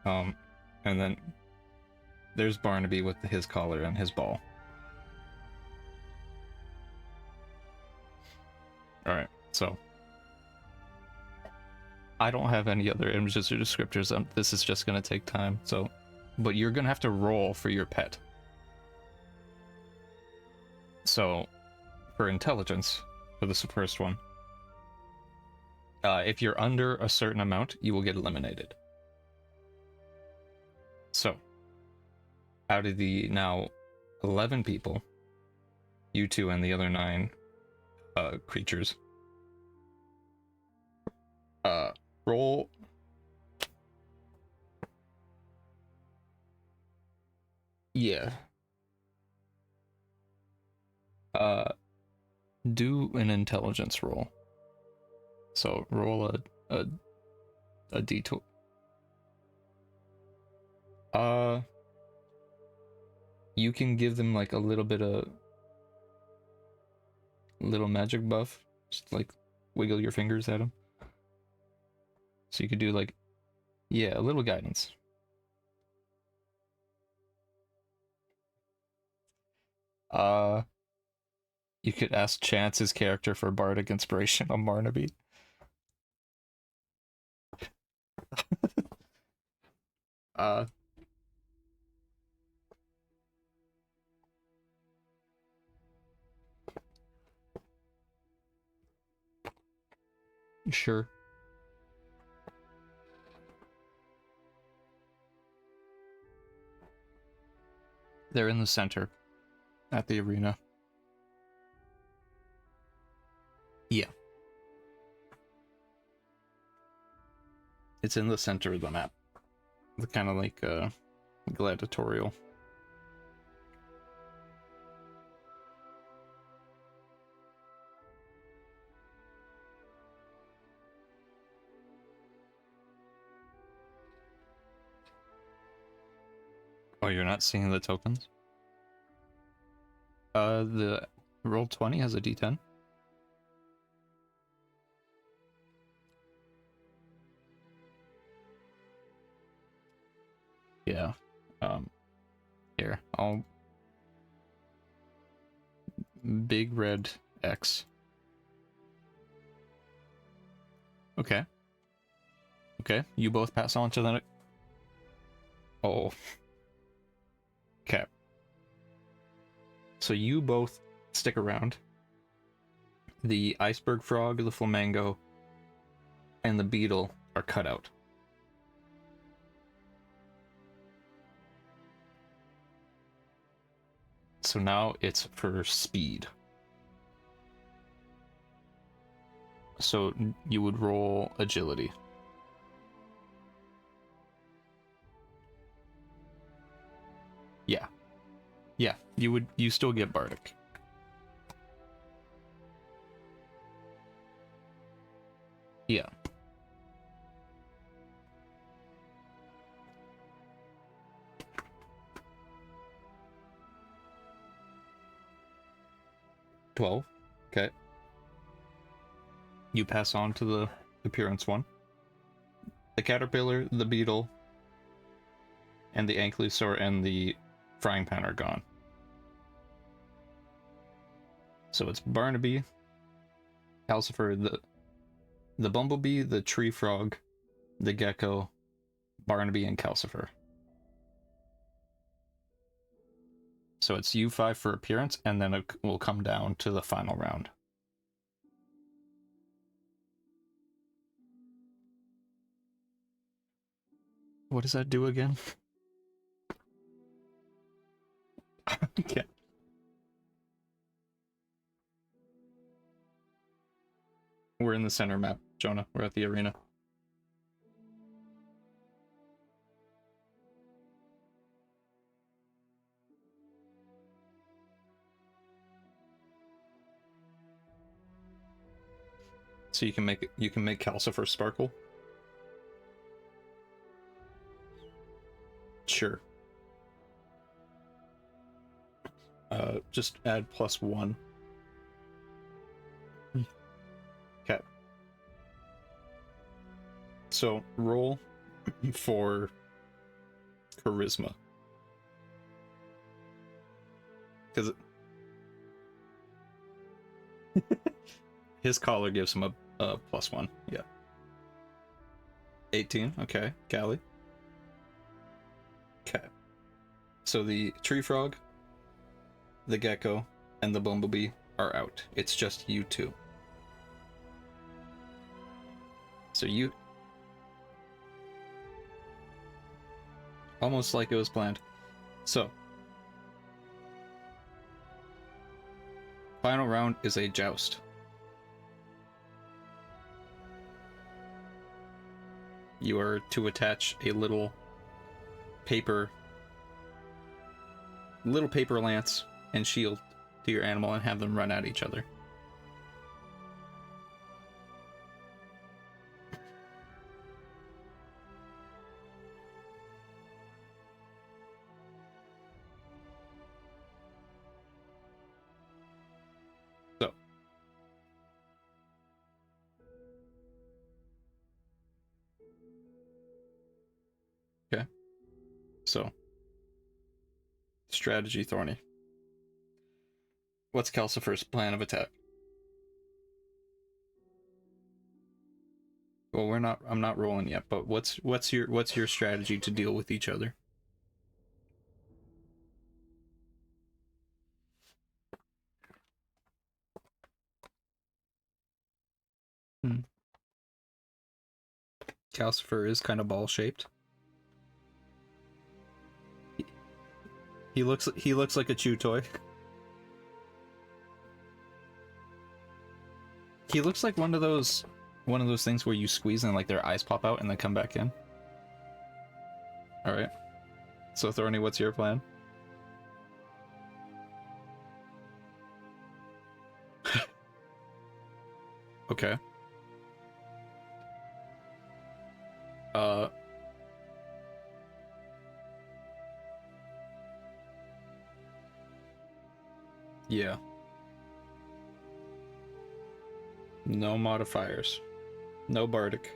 And then there's Barnaby with his collar and his ball. Alright, so I don't have any other images or descriptors. This is just gonna take time, so but you're gonna have to roll for your pet. So for intelligence, for this first one, if you're under a certain amount, you will get eliminated. So, out of the now 11 people, you two and the other 9 creatures, roll. Yeah. Do an intelligence roll. So roll a d20. You can give them like a little bit of little magic buff. Just like wiggle your fingers at them. So you could do like, yeah, a little guidance. You could ask Chance's character for bardic inspiration on Barnaby. Sure. They're in the center at the arena. Yeah. It's in the center of the map. The kind of like gladiatorial. Oh, you're not seeing the tokens? The Roll20 has a d10. Yeah. Here, I'll big red X. Okay. Okay, you both pass on to the... Oh. Okay. So you both stick around. The iceberg frog, the flamingo, and the beetle are cut out. So now it's for speed. So you would roll agility. Yeah. Yeah, you still get bardic. Yeah. $12. Okay. You pass on to the appearance one. The caterpillar, the beetle, and the ankylosaur and the frying pan are gone. So it's Barnaby, Calcifer, the bumblebee, the tree frog, the gecko, Barnaby, and Calcifer. So it's you 5 for appearance, and then it will come down to the final round. What does that do again? Okay. We're in the center map, Jonah. We're at the arena. So you can make Calcifer sparkle. Sure. Just add +1. Okay. So roll for charisma. Because his collar gives him a +1. Yeah. 18. Okay. Callie. Okay. So the tree frog, the gecko, and the bumblebee are out. It's just you two. So you... Almost like it was planned. So... Final round is a joust. You are to attach a little paper lance and shield to your animal and have them run at each other. So okay. So strategy, Thorny. What's Calcifer's plan of attack? Well, I'm not rolling yet, but what's your strategy to deal with each other? Calcifer is kind of ball shaped. He looks like a chew toy. He looks like one of those things where you squeeze and like their eyes pop out and then come back in. All right. So Thorny, what's your plan? Okay. Yeah. No modifiers. No bardic.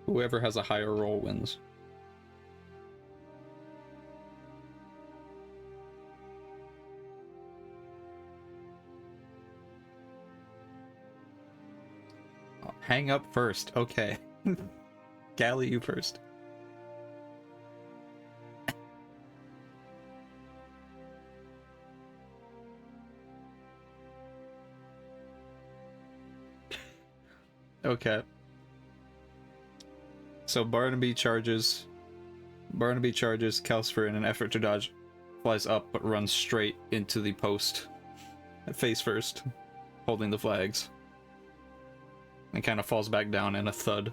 Whoever has a higher roll wins. Hang up first. Okay. Galley, you first. Okay. So Barnaby charges Calcifer in an effort to dodge, flies up but runs straight into the post, face first, holding the flags, and kind of falls back down in a thud.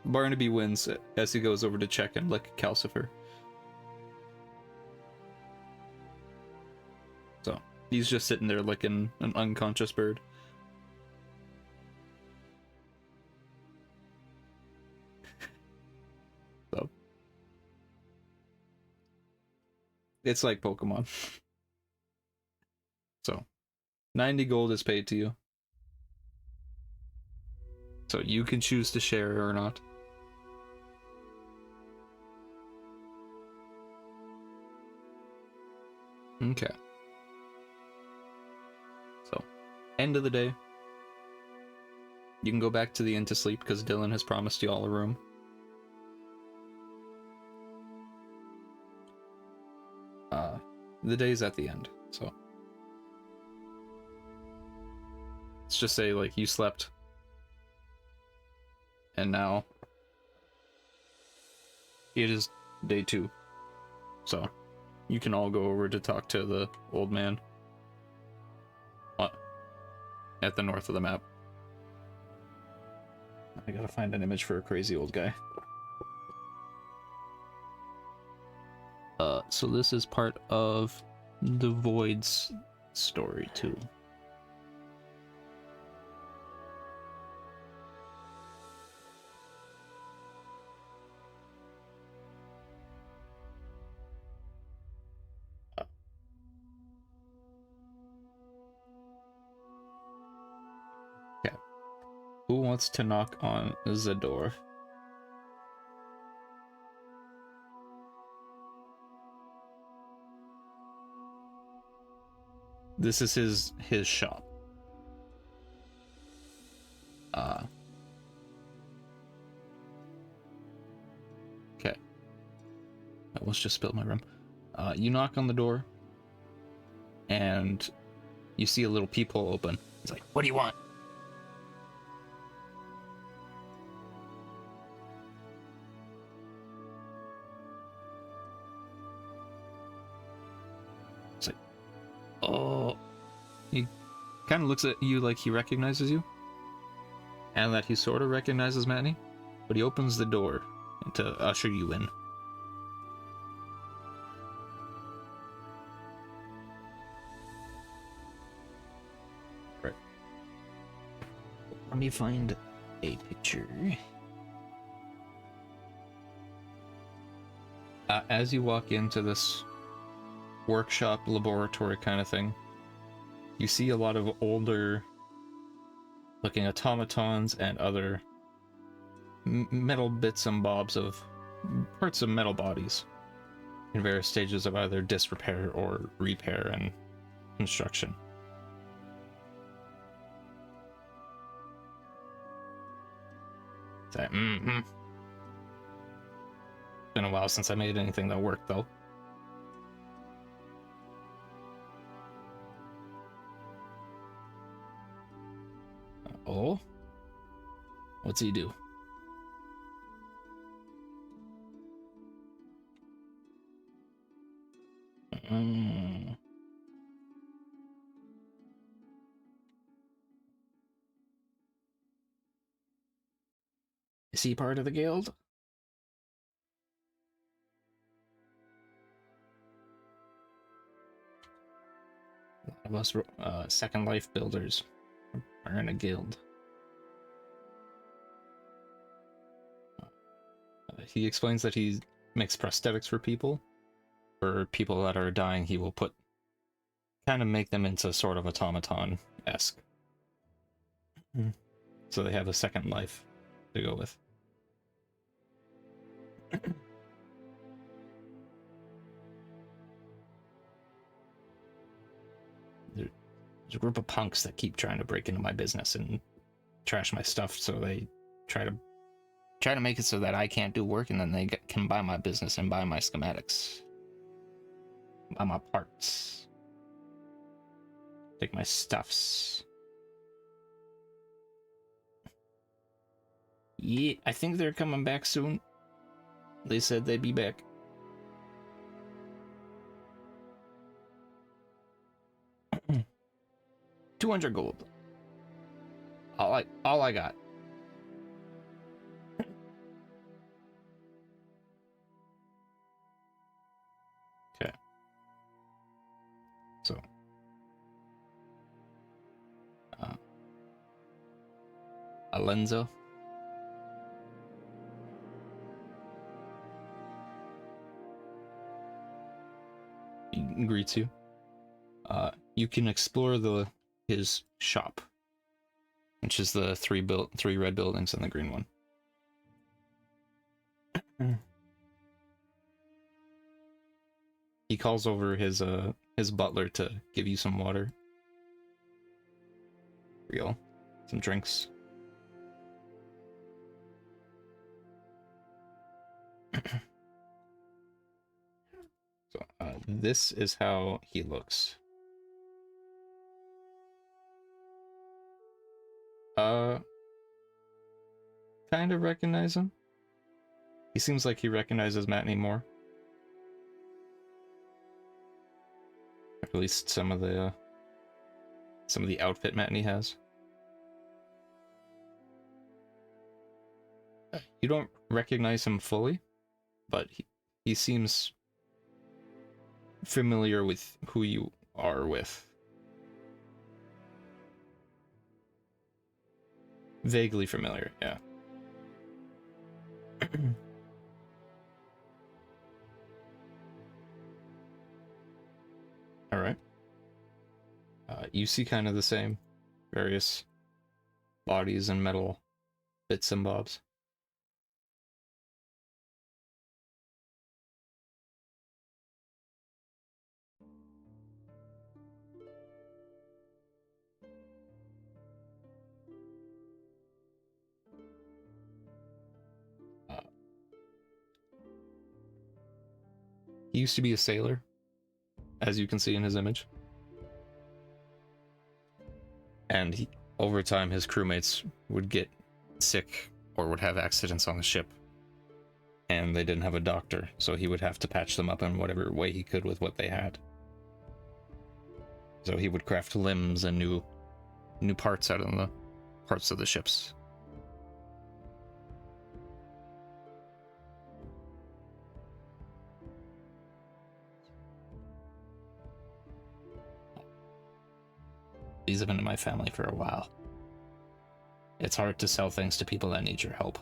Barnaby wins as he goes over to check and lick Calcifer. So he's just sitting there licking an unconscious bird. So it's like Pokemon. So 90 gold is paid to you. So you can choose to share or not. Okay. So, end of the day. You can go back to the inn to sleep because Dylan has promised you all a room. The day's at the end, so. It's let's just say like you slept, and now it is day 2, so you can all go over to talk to the old man at the north of the map. I gotta find an image for a crazy old guy. So this is part of the Void's story too. Okay. Who wants to knock on the door? This is his shop. Okay. I almost just spilled my rum. You knock on the door, and you see a little peephole open. He's like, "What do you want?" It's like, oh. He kind of looks at you like he recognizes you, and that he sort of recognizes Matney, but he opens the door to usher you in. Right. Let me find a picture. As you walk into this workshop, laboratory kind of thing, you see a lot of older looking automatons and other metal bits and bobs of parts of metal bodies in various stages of either disrepair or repair and construction. So, Been a while since I made anything that worked though. Oh? What's he do? Is he part of the guild? A lot of us Second Life builders are in a guild. He explains that he makes prosthetics for people. For people that are dying, he will kind of make them into sort of automaton-esque. So they have a second life to go with. There's a group of punks that keep trying to break into my business and trash my stuff, so they try to make it so that I can't do work, and then they can buy my business and buy my schematics, buy my parts, take my stuffs. Yeah, I think they're coming back soon. They said they'd be back. $200 gold. All I got. Okay. So. Alenzo. He greets you. You can explore his shop, which is the three red buildings and the green one. He calls over his butler to give you some water. Some drinks. So this is how he looks. kind of recognize him. He seems like he recognizes Matney more. At least some of the outfit Matney has. You don't recognize him fully, but he seems familiar with who you are with. Vaguely familiar, yeah. All right. You see kind of the same various bodies and metal bits and bobs. He used to be a sailor, as you can see in his image. And over time, his crewmates would get sick or would have accidents on the ship. And they didn't have a doctor, so he would have to patch them up in whatever way he could with what they had. So he would craft limbs and new parts out of the parts of the ships. These have been in my family for a while. It's hard to sell things to people that need your help.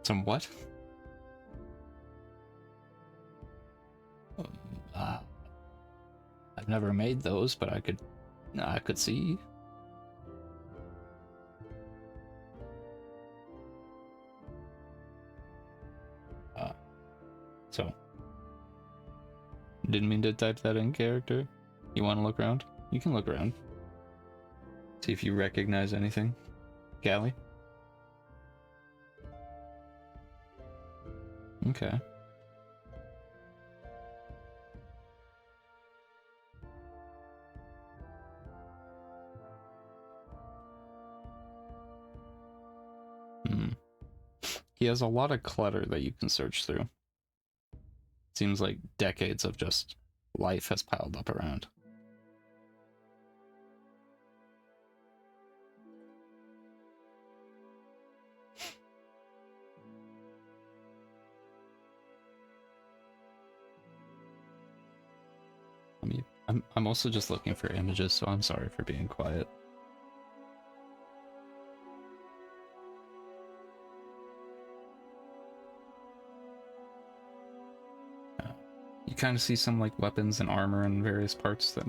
Some what? I've never made those, but I could see. So, didn't mean to type that in character. You want to look around? You can look around. See if you recognize anything. Gally? Okay. He has a lot of clutter that you can search through. Seems like decades of just life has piled up around. I mean, I'm also just looking for images, so I'm sorry for being quiet. You kind of see some like weapons and armor and various parts that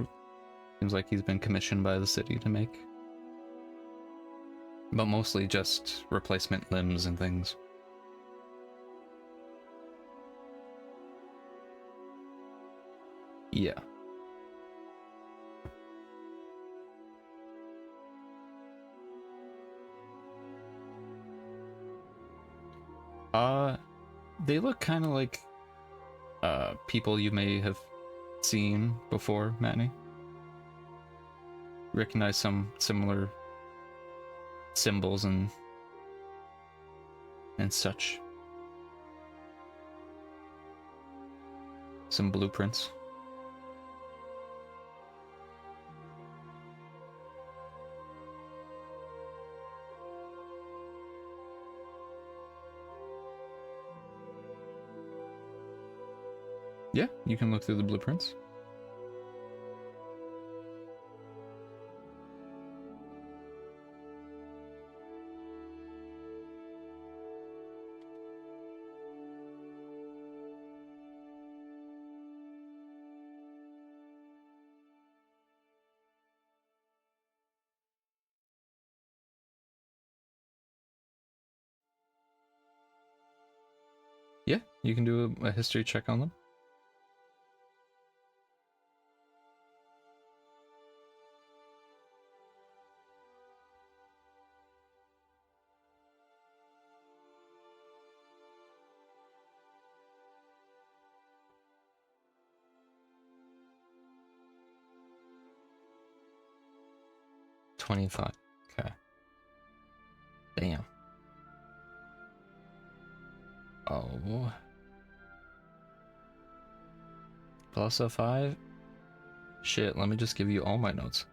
seems like he's been commissioned by the city to make. But mostly just replacement limbs and things. Yeah. They look kind of like people you may have seen before, Matney. Recognize some similar symbols and such. Some blueprints. Yeah, you can look through the blueprints. Yeah, you can do a history check on them. 25. Okay. Damn. Oh. Plus a 5? Shit, let me just give you all my notes.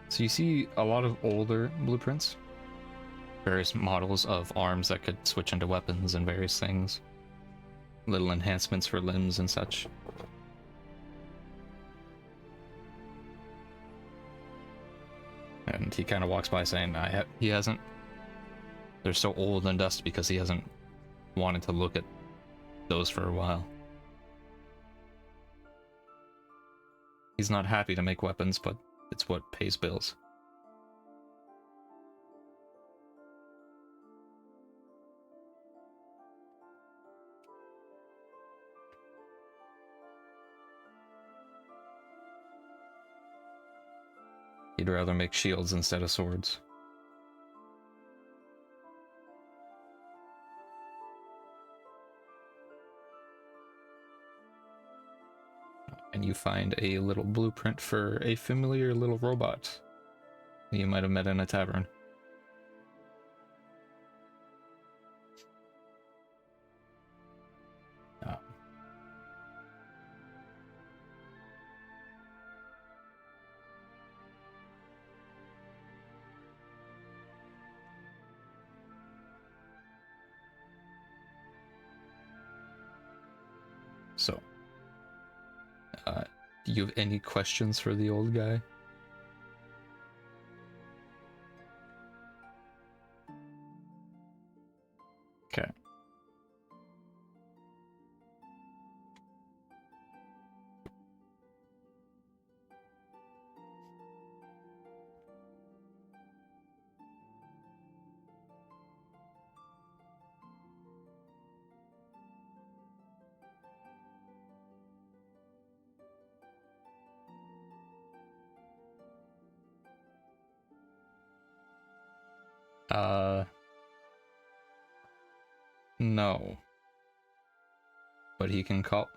So you see a lot of older blueprints, various models of arms that could switch into weapons and various things, little enhancements for limbs and such. And he kind of walks by saying, he hasn't. They're so old and dusty because he hasn't wanted to look at those for a while. He's not happy to make weapons, but it's what pays bills. He'd rather make shields instead of swords. And you find a little blueprint for a familiar little robot that you might have met in a tavern. So, do you have any questions for the old guy? Okay. No. But he can call...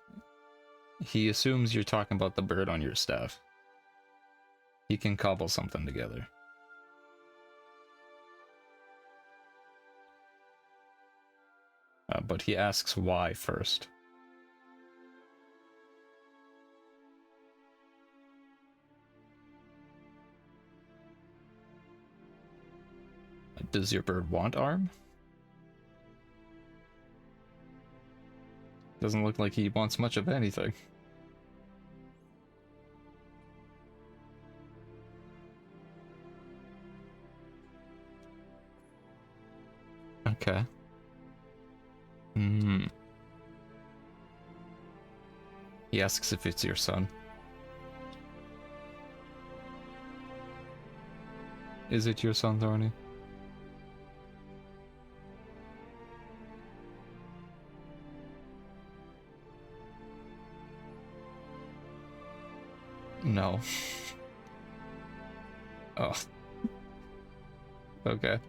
He assumes you're talking about the bird on your staff. He can cobble something together. But he asks why first. Does your bird want arm? Doesn't look like he wants much of anything. Okay. He asks if it's your son. Is it your son, Thorny? No. Oh. Okay.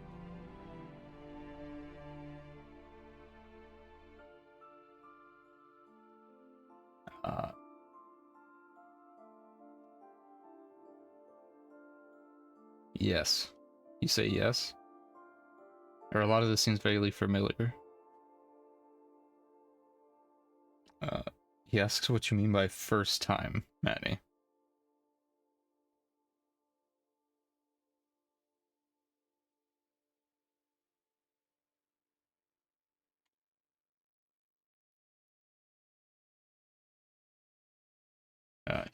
Yes. You say yes? Or a lot of this seems vaguely familiar. He asks what you mean by first time, Manny.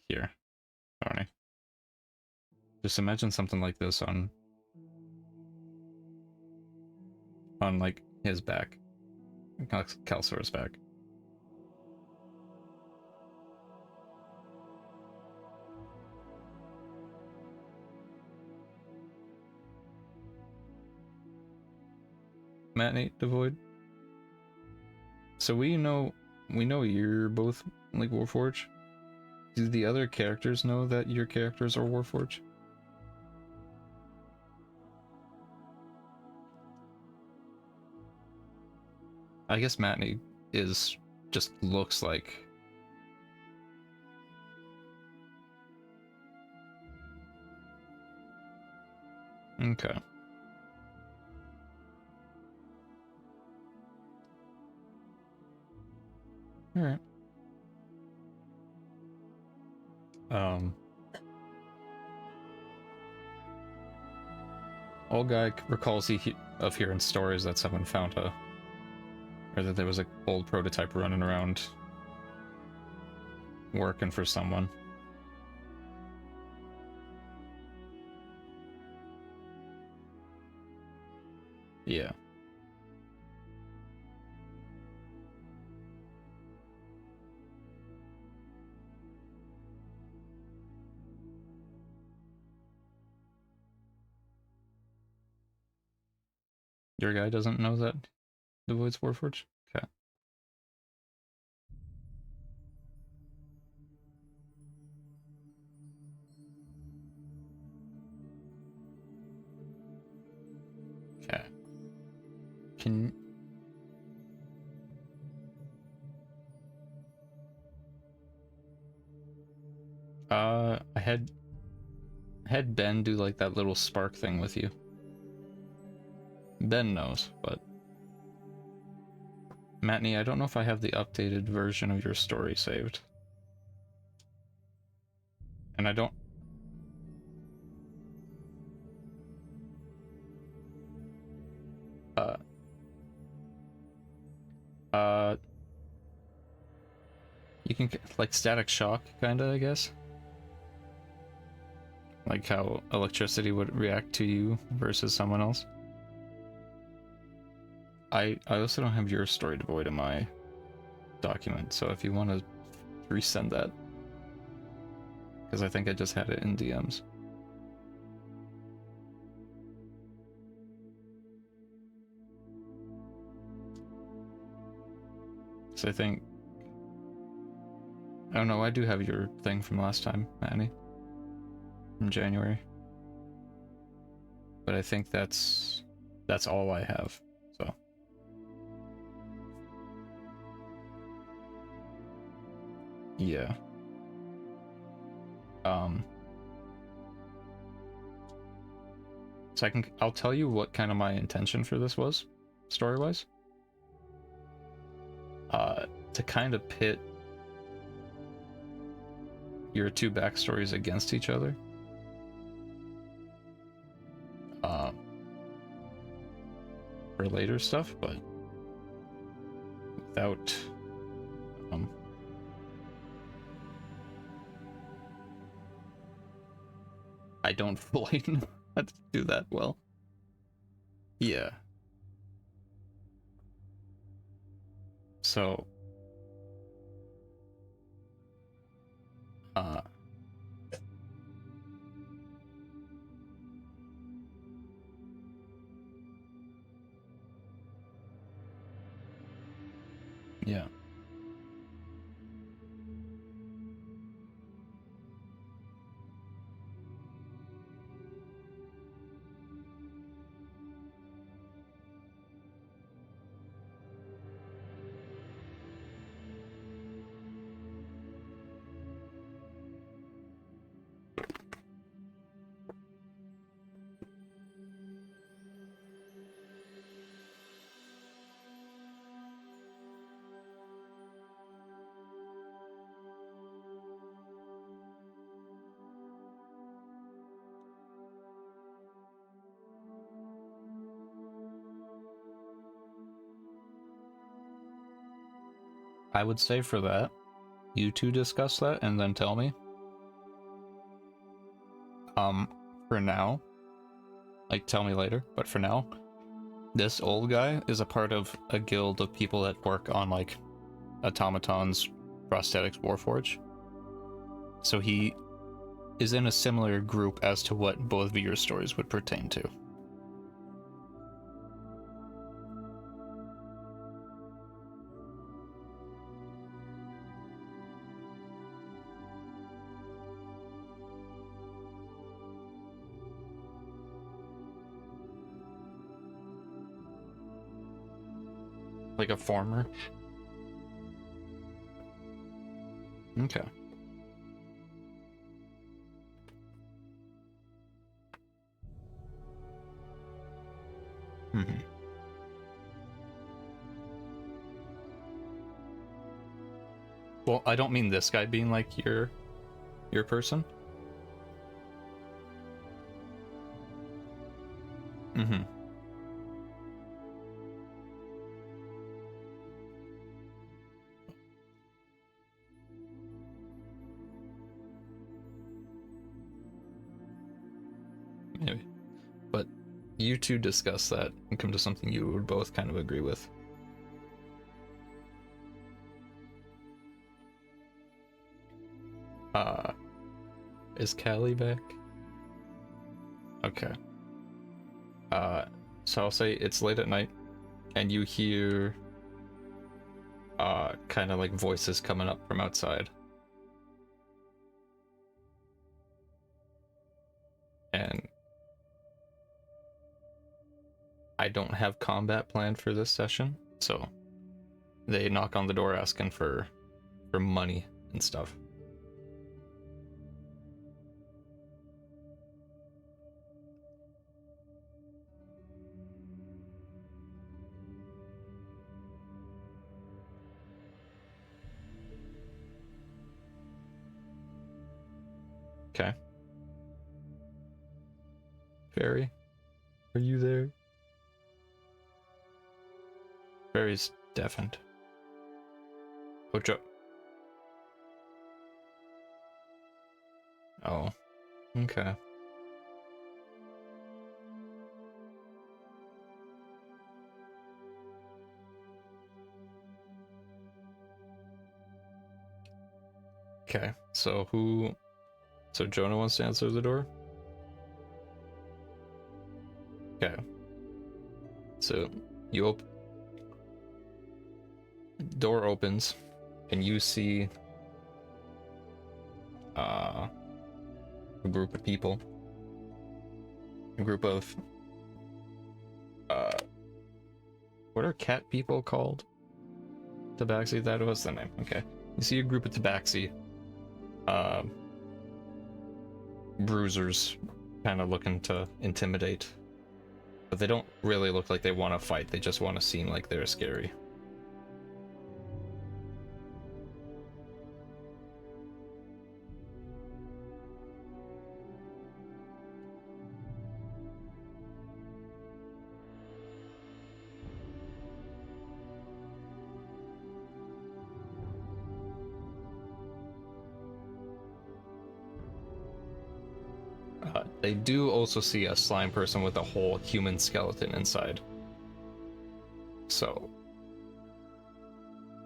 Here. Thorny. Just imagine something like this on like his back. Kalsaur's back. Matnate Devoid. So we know you're both like Warforged. Do the other characters know that your characters are Warforged? I guess Matney is just looks like. Okay. All right. Old guy recalls of hearing stories that someone found or that there was an old prototype running around working for someone. Yeah. Your guy doesn't know that the Void's Warforged? Okay. Okay. Can... I had Ben do like that little spark thing with you. Ben knows, but Matney, I don't know if I have the updated version of your story saved. And I don't... You can, like, Static Shock, kinda, I guess? Like how electricity would react to you versus someone else. I also don't have your story devoid in my document, so if you want to resend that. Because I think I just had it in DMs. So I think... I don't know, I do have your thing from last time, Manny. From January. But I think that's all I have, so... Yeah. So I'll tell you what kind of my intention for this was, story-wise. To kind of pit your two backstories against each other. For later stuff, but without I don't fully know how to do that well. Yeah. So yeah. I would say for that, you two discuss that and then tell me. For now, like tell me later, but for now, this old guy is a part of a guild of people that work on like automatons, prosthetics, Warforge. So he is in a similar group as to what both of your stories would pertain to. Like a farmer? Okay. Mm-hmm. Well, I don't mean this guy being like your person. Mm-hmm. Maybe. But you two discuss that and come to something you would both kind of agree with. Is Callie back? Okay. So I'll say it's late at night, and you hear, kind of like voices coming up from outside. And I don't have combat planned for this session, so they knock on the door asking for money and stuff. Okay. Fairy, are you there? Fairy's deafened. Ocho. Oh, okay. Okay, so so Jonah wants to answer the door? Okay. So you door opens and you see a group of people. A group of what are cat people called? Tabaxi, that was the name. Okay. You see a group of Tabaxi bruisers kind of looking to intimidate. But they don't really look like they want to fight, they just want to seem like they're scary. They do also see a slime person with a whole human skeleton inside. So,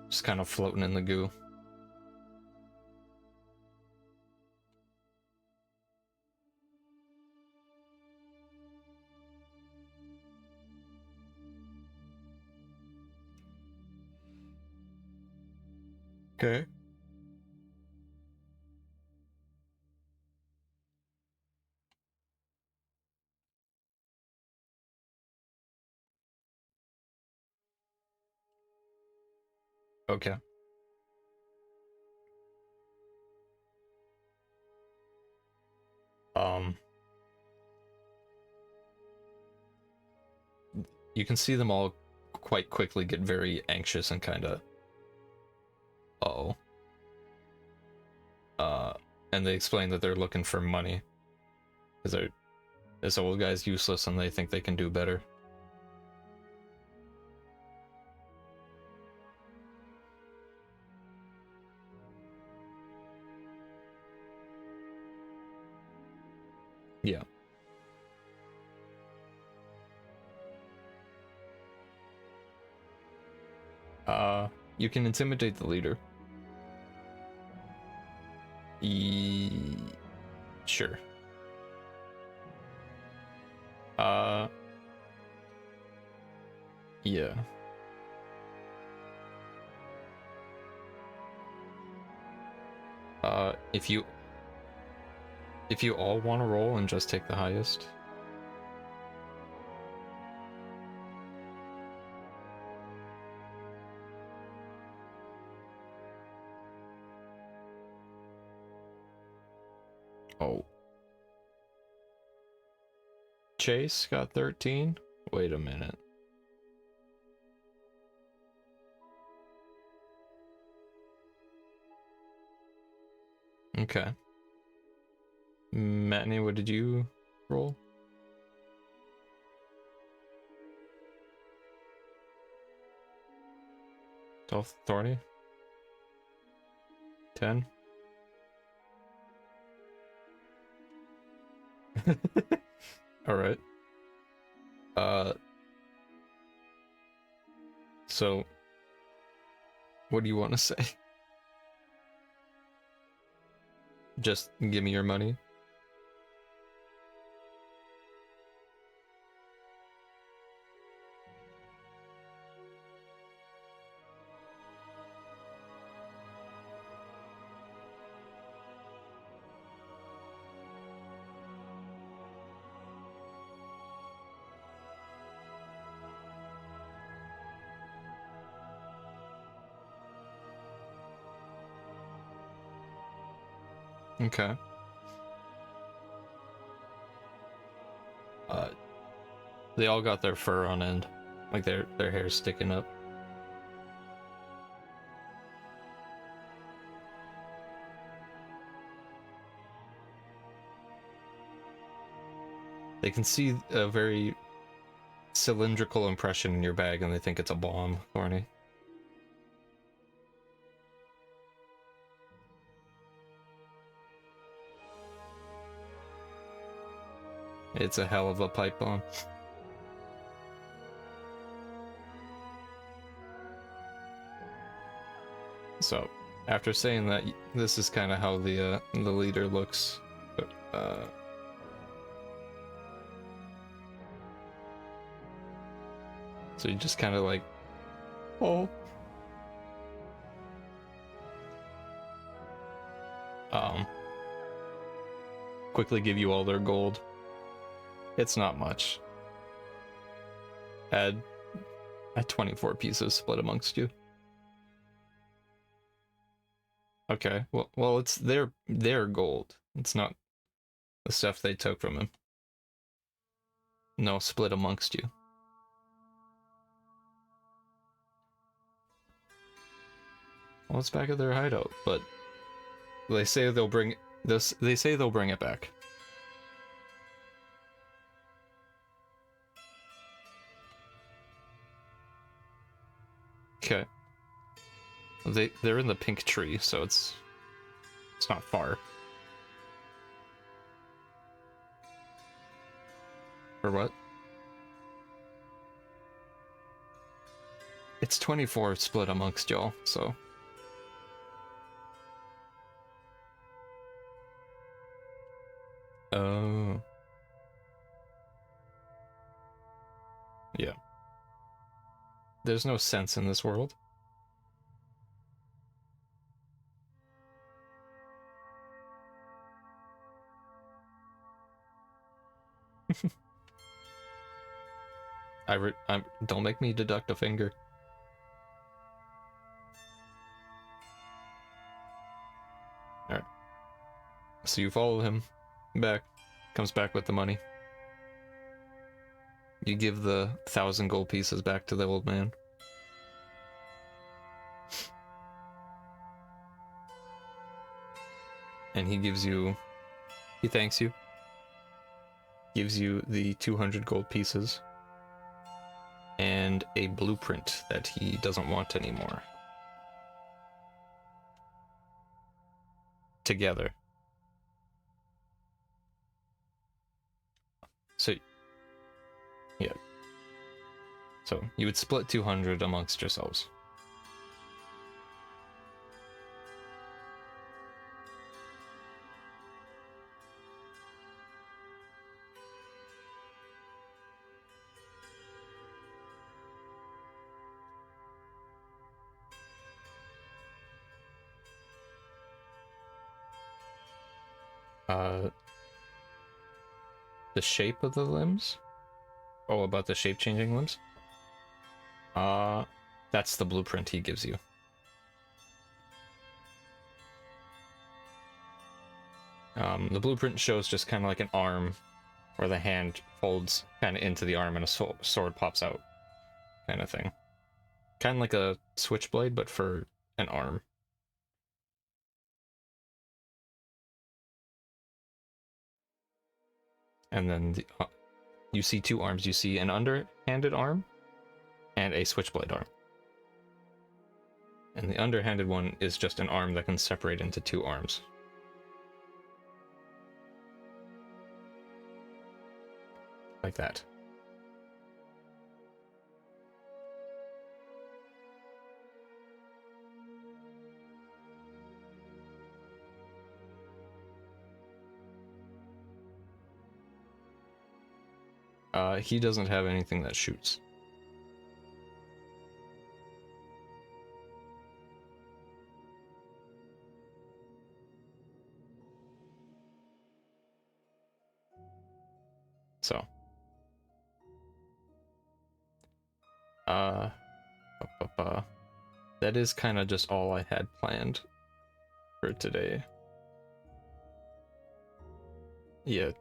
just kind of floating in the goo. Okay. Okay. You can see them all quite quickly get very anxious and kind of, uh-oh. And they explain that they're looking for money because this old guy's useless and they think they can do better. Yeah. You can intimidate the leader. Sure. Yeah. If you all want to roll and just take the highest. Oh. Chase got 13? Wait a minute. Okay. Matinee, what did you roll? Thorny? 10? Alright. So, what do you want to say? Just give me your money. Okay. They all got their fur on end, like their hair's sticking up. They can see a very cylindrical impression in your bag, and they think it's a bomb, Thorny. It's a hell of a pipe bomb. So, after saying that, this is kind of how the leader looks. So you just kind of like, oh. Quickly give you all their gold. It's not much. Add 24 pieces split amongst you. Okay, well, it's their gold. It's not the stuff they took from him. No, split amongst you. Well, it's back at their hideout, but they say they'll bring this. They say they'll bring it back. Okay. They're in the pink tree, so it's not far. Or what? It's 24 split amongst y'all, so. Oh. Yeah. There's no sense in this world. Don't make me deduct a finger. Alright. So you follow him back. Comes back with the money. You give the 1,000 gold pieces back to the old man. And he thanks you. Gives you the 200 gold pieces. And a blueprint that he doesn't want anymore. Together. So, yeah. So, you would split 200 amongst yourselves. The shape of the limbs? Oh, about the shape-changing limbs? That's the blueprint he gives you. The blueprint shows just kind of like an arm where the hand folds kind of into the arm and a sword pops out, kind of thing. Kind of like a switchblade, but for an arm. And then you see two arms. You see an underhanded arm and a switchblade arm. And the underhanded one is just an arm that can separate into two arms. Like that. He doesn't have anything that shoots. So. That is kind of just all I had planned for today. Yeah,